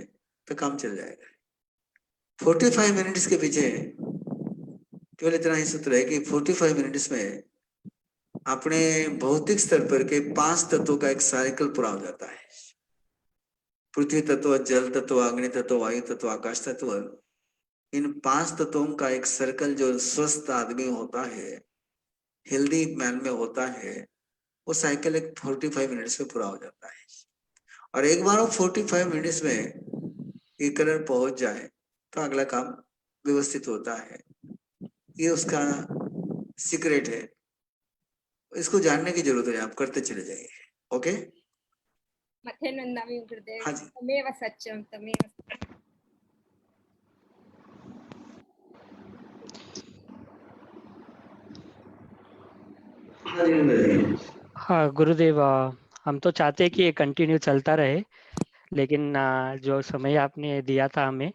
तो काम चल जाएगा। 45 मिनट्स के पीछे केवल इतना ही सूत्र है कि 45 मिनट्स में अपने भौतिक स्तर पर के 5 तत्वों का एक साइकिल पूरा हो जाता है। पृथ्वी तत्व, जल तत्व, अग्नि तत्व, वायु तत्व, आकाश तत्व, इन 5 तत्वों का एक सर्कल जो स्वस्थ आदमी होता है, हेल्दी मैन में होता है, वो साइकिल एक 45 मिनट्स में पूरा हो जाता है। और एक बार वो 45 मिनट्स में ये कलर पहुंच जाए तो अगला काम व्यवस्थित होता है। ये उसका सीक्रेट है, इसको जानने की जरूरत है, आप करते चले जाइए। ओके। मथेन वंदामि गुरुदेव। हाँ जी। तमेव सत्यम तमेव। हाँ गुरुदेव, हम तो चाहते हैं कि ये कंटिन्यू चलता रहे, लेकिन जो समय आपने दिया था हमें,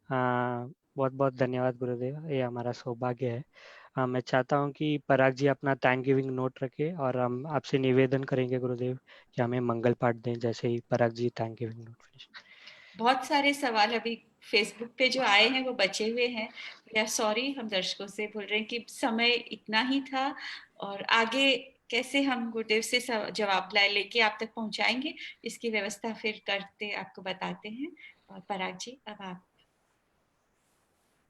बहुत बहुत धन्यवाद गुरुदेव, ये हमारा सौभाग्य है। मैं चाहता हूँ कि पराग जी अपना थैंक गिविंग नोट रखें, और हम आपसे निवेदन करेंगे गुरुदेव कि हमें मंगल पाठ दें, जैसे ही पराग जी थैंक गिविंग नोट फिनिश। बहुत सारे सवाल अभी फेसबुक पे जो आए हैं वो बचे हुए हैं। या सॉरी, हम दर्शकों से बोल रहे हैं कि समय इतना ही था और आगे कैसे हम गुरुदेव से जवाब लेके आप तक पहुंचाएंगे इसकी व्यवस्था फिर करते आपको बताते हैं। और पराग जी, अब आप।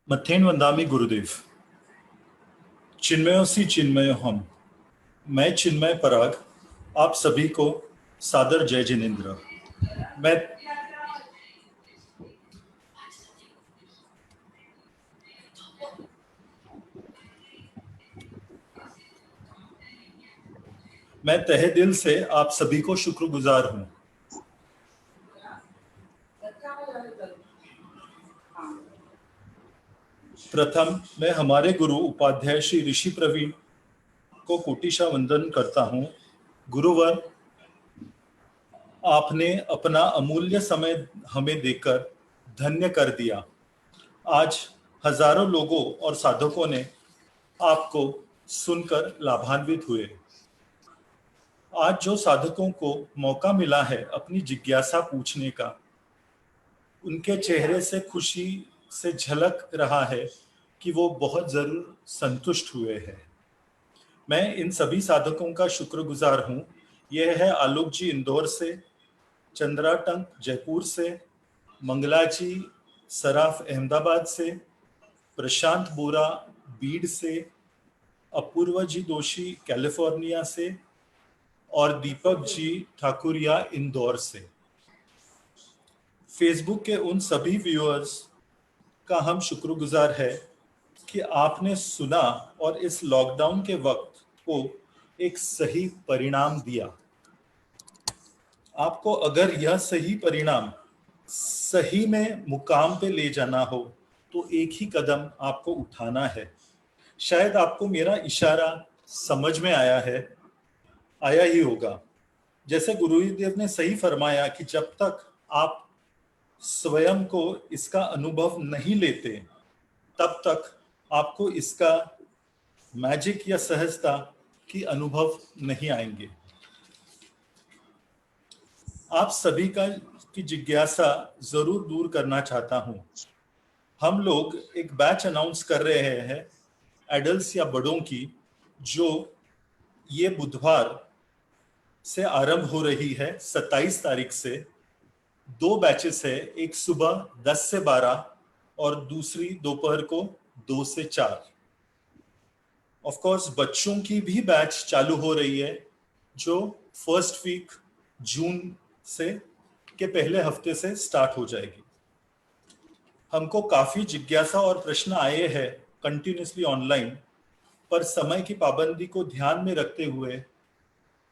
मथेन वंदामी गुरुदेव। चिन्मयों सी चिन्मय हम, मैं चिन्मय पराग, आप सभी को सादर जय जिनेन्द्र। मैं तहे दिल से आप सभी को शुक्रगुजार हूं। प्रथम मैं हमारे गुरु उपाध्याय श्री ऋषि प्रवीण को कोटिशा वंदन करता हूं। गुरुवर, आपने अपना अमूल्य समय हमें देकर धन्य कर दिया। आज हजारों लोगों और साधकों ने आपको सुनकर लाभान्वित हुए। आज जो साधकों को मौका मिला है अपनी जिज्ञासा पूछने का, उनके चेहरे से खुशी से झलक रहा है कि वो बहुत जरूर संतुष्ट हुए हैं। मैं इन सभी साधकों का शुक्रगुजार हूँ। यह है आलोक जी इंदौर से, चंद्रा टंक जयपुर से, मंगला जी सराफ अहमदाबाद से, प्रशांत बोरा बीड से, अपूर्वा जी दोषी कैलिफोर्निया से और दीपक जी ठाकुरिया इंदौर से। फेसबुक के उन सभी व्यूअर्स का हम शुक्रगुजार है कि आपने सुना और इस लॉकडाउन के वक्त को एक सही परिणाम दिया। आपको अगर यह सही परिणाम सही में मुकाम पे ले जाना हो तो एक ही कदम आपको उठाना है। शायद आपको मेरा इशारा समझ में आया ही होगा। जैसे गुरुदेव ने सही फरमाया कि जब तक आप स्वयं को इसका अनुभव नहीं लेते तब तक आपको इसका मैजिक या सहजता की अनुभव नहीं आएंगे। आप सभी की जिज्ञासा जरूर दूर करना चाहता हूं। हम लोग एक बैच अनाउंस कर रहे हैं एडल्ट्स या बड़ों की, जो ये बुधवार से आरंभ हो रही है 27 तारीख से। 2 बैचेस है, एक सुबह 10 से 12 और दूसरी दोपहर को 2 से 4। ऑफ कोर्स बच्चों की भी बैच चालू हो रही है जो फर्स्ट वीक जून से के पहले हफ्ते से स्टार्ट हो जाएगी। हमको काफी जिज्ञासा और प्रश्न आए हैं कंटिन्यूसली ऑनलाइन, पर समय की पाबंदी को ध्यान में रखते हुए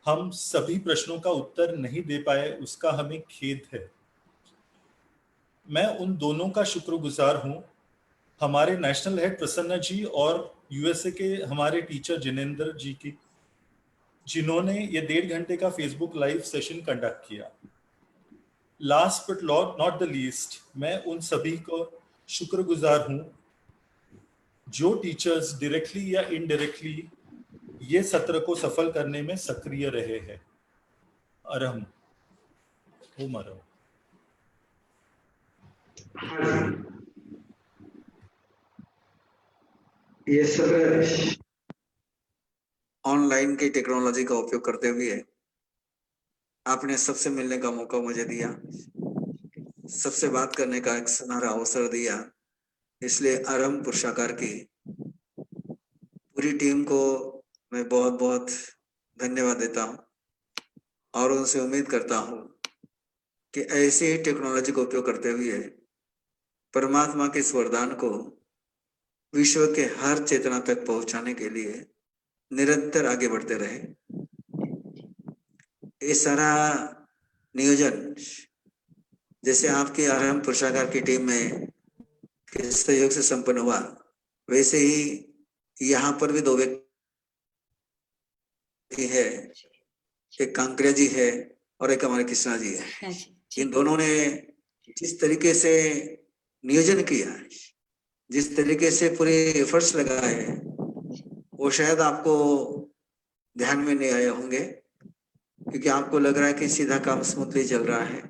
हम सभी प्रश्नों का उत्तर नहीं दे पाए, उसका हमें खेद है। मैं उन दोनों का शुक्रगुजार हूं, हमारे नेशनल हेड प्रसन्न जी और यूएसए के हमारे टीचर जिनेंद्र जी की, जिन्होंने ये 1.5 घंटे का फेसबुक लाइव सेशन कंडक्ट किया। Last but not the least, मैं उन सभी को शुक्रगुजार हूं जो टीचर्स डायरेक्टली या इनडायरेक्टली ये सत्र को सफल करने में सक्रिय रहे हैं। अरहम ओम अरहम। ये सत्र ऑनलाइन की टेक्नोलॉजी का उपयोग करते हुए आपने सबसे मिलने का मौका मुझे दिया, सबसे बात करने का एक सुनहरा अवसर दिया। इसलिए अरहम पुरुषाकार की पूरी टीम को मैं बहुत बहुत धन्यवाद देता हूं और उनसे उम्मीद करता हूं कि ऐसे ही टेक्नोलॉजी का उपयोग करते हुए परमात्मा के इस वरदान को विश्व के हर चेतना तक पहुंचाने के लिए निरंतर आगे बढ़ते रहे। ये सारा नियोजन जैसे आपके अरहम पुरुषाकार की टीम में के सहयोग से संपन्न हुआ, वैसे ही यहाँ पर भी 2 व्यक्ति है, एक कांकरिया जी है और एक हमारे कृष्णा जी है। इन दोनों ने जिस तरीके से नियोजन किया, जिस तरीके से पूरे एफर्ट्स लगाए, वो शायद आपको ध्यान में नहीं आए होंगे, क्योंकि आपको लग रहा है कि सीधा काम स्मूथली चल रहा है,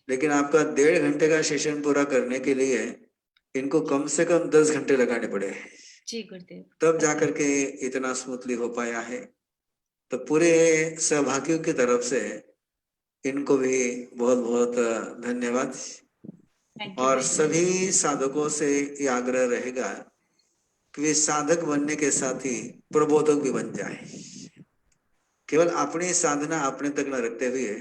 लेकिन आपका 1.5 घंटे का सेशन पूरा करने के लिए इनको कम से कम 10 घंटे लगाने पड़े, जी गुरुदेव। तब जाकर के इतना स्मूथली हो पाया है। तो पूरे सहभागियों की तरफ से इनको भी बहुत बहुत धन्यवाद। और सभी साधकों से ये आग्रह रहेगा कि वे साधक बनने के साथ ही प्रबोधक भी बन जाए। केवल अपनी साधना अपने तक न रखते हुए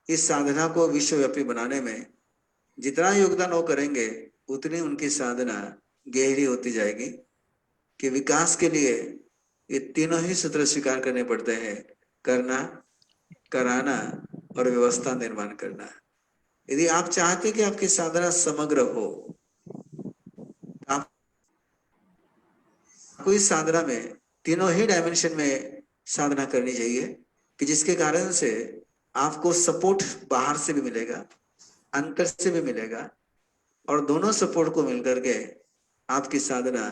इस साधना को विश्वव्यापी बनाने में जितना योगदान वो करेंगे उतनी उनकी साधना गहरी होती जाएगी। कि विकास के लिए ये तीनों ही सूत्र स्वीकार करने पड़ते हैं, करना, कराना और व्यवस्था निर्माण करना। यदि आप चाहते कि आपकी साधना समग्र हो, आप कोई साधना में तीनों ही डायमेंशन में साधना करनी चाहिए कि जिसके कारण से आपको सपोर्ट बाहर से भी मिलेगा, अंतर से भी मिलेगा, और दोनों सपोर्ट को मिलकर के आपकी साधना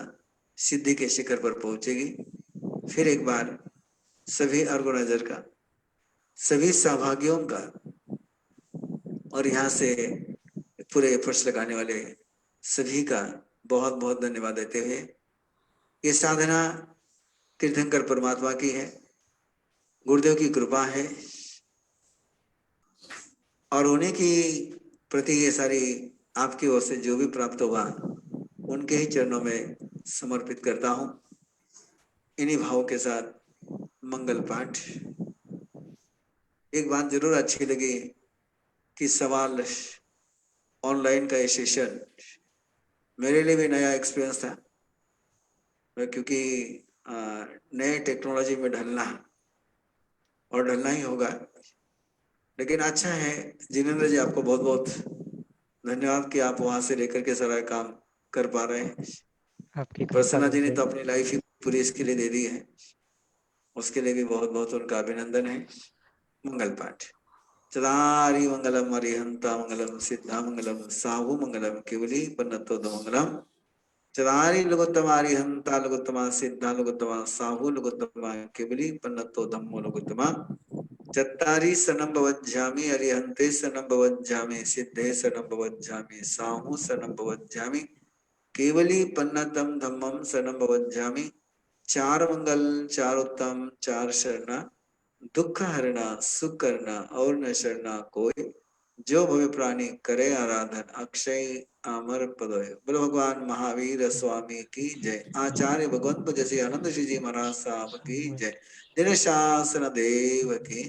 सिद्धि के शिखर पर पहुंचेगी। फिर एक बार सभी ऑर्गेनाइजर का, सभी सहभागियों का और यहाँ से पूरे एफर्ट्स लगाने वाले सभी का बहुत बहुत धन्यवाद देते हुए, ये साधना तीर्थंकर परमात्मा की है, गुरुदेव की कृपा है और उन्हीं की प्रति ये सारी आपकी ओर से जो भी प्राप्त हुआ उनके ही चरणों में समर्पित करता हूं। इन्हीं भावों के साथ मंगल पाठ। एक बात जरूर अच्छी लगी कि सवाल ऑनलाइन का ये सेशन मेरे लिए भी नया एक्सपीरियंस था, क्योंकि नए टेक्नोलॉजी में ढलना और ढलना ही होगा। लेकिन अच्छा है जिनेंद्र जी, आपको बहुत बहुत धन्यवाद कि आप वहां से लेकर के सारा काम कर पा रहे हैं। आपकी प्रसन्ना जी ने तो अपनी लाइफ ही पूरी इसके लिए दे दी है, उसके लिए भी बहुत बहुत उनका अभिनंदन है। मंगल पाठ। चदारी मंगलम अरिहंता मंगलम सिद्धा मंगलम साहु मंगलम केवली पन्नतोद मंगलम। चदारी लघुत्तमा अरिहंता लघुत्तमा सिद्धा लघुत्तमा साहु लघुत्तमा केवली पन्नतो धम्मो लघुत्तमा। चत्तारी सनम भवज्जामि अरिहंते सनम भवज्जामि सिद्धे सनम भवज्जामि साहु सनम भवज्जामि केवली पन्नतम धम्मम सनम भवज्जामि। 4 मंगल 4 उत्तम 4 शरणा, दुख हरना सुख करना और न शरणा कोई, जो भवे प्राणी करे आराधन अक्षय अमर पदोय। बोलो भगवान महावीर स्वामी की जय। आचार्य भगवंत जैसे आनंद श्री जी महाराज साहब की जय। दिन शासन देव की।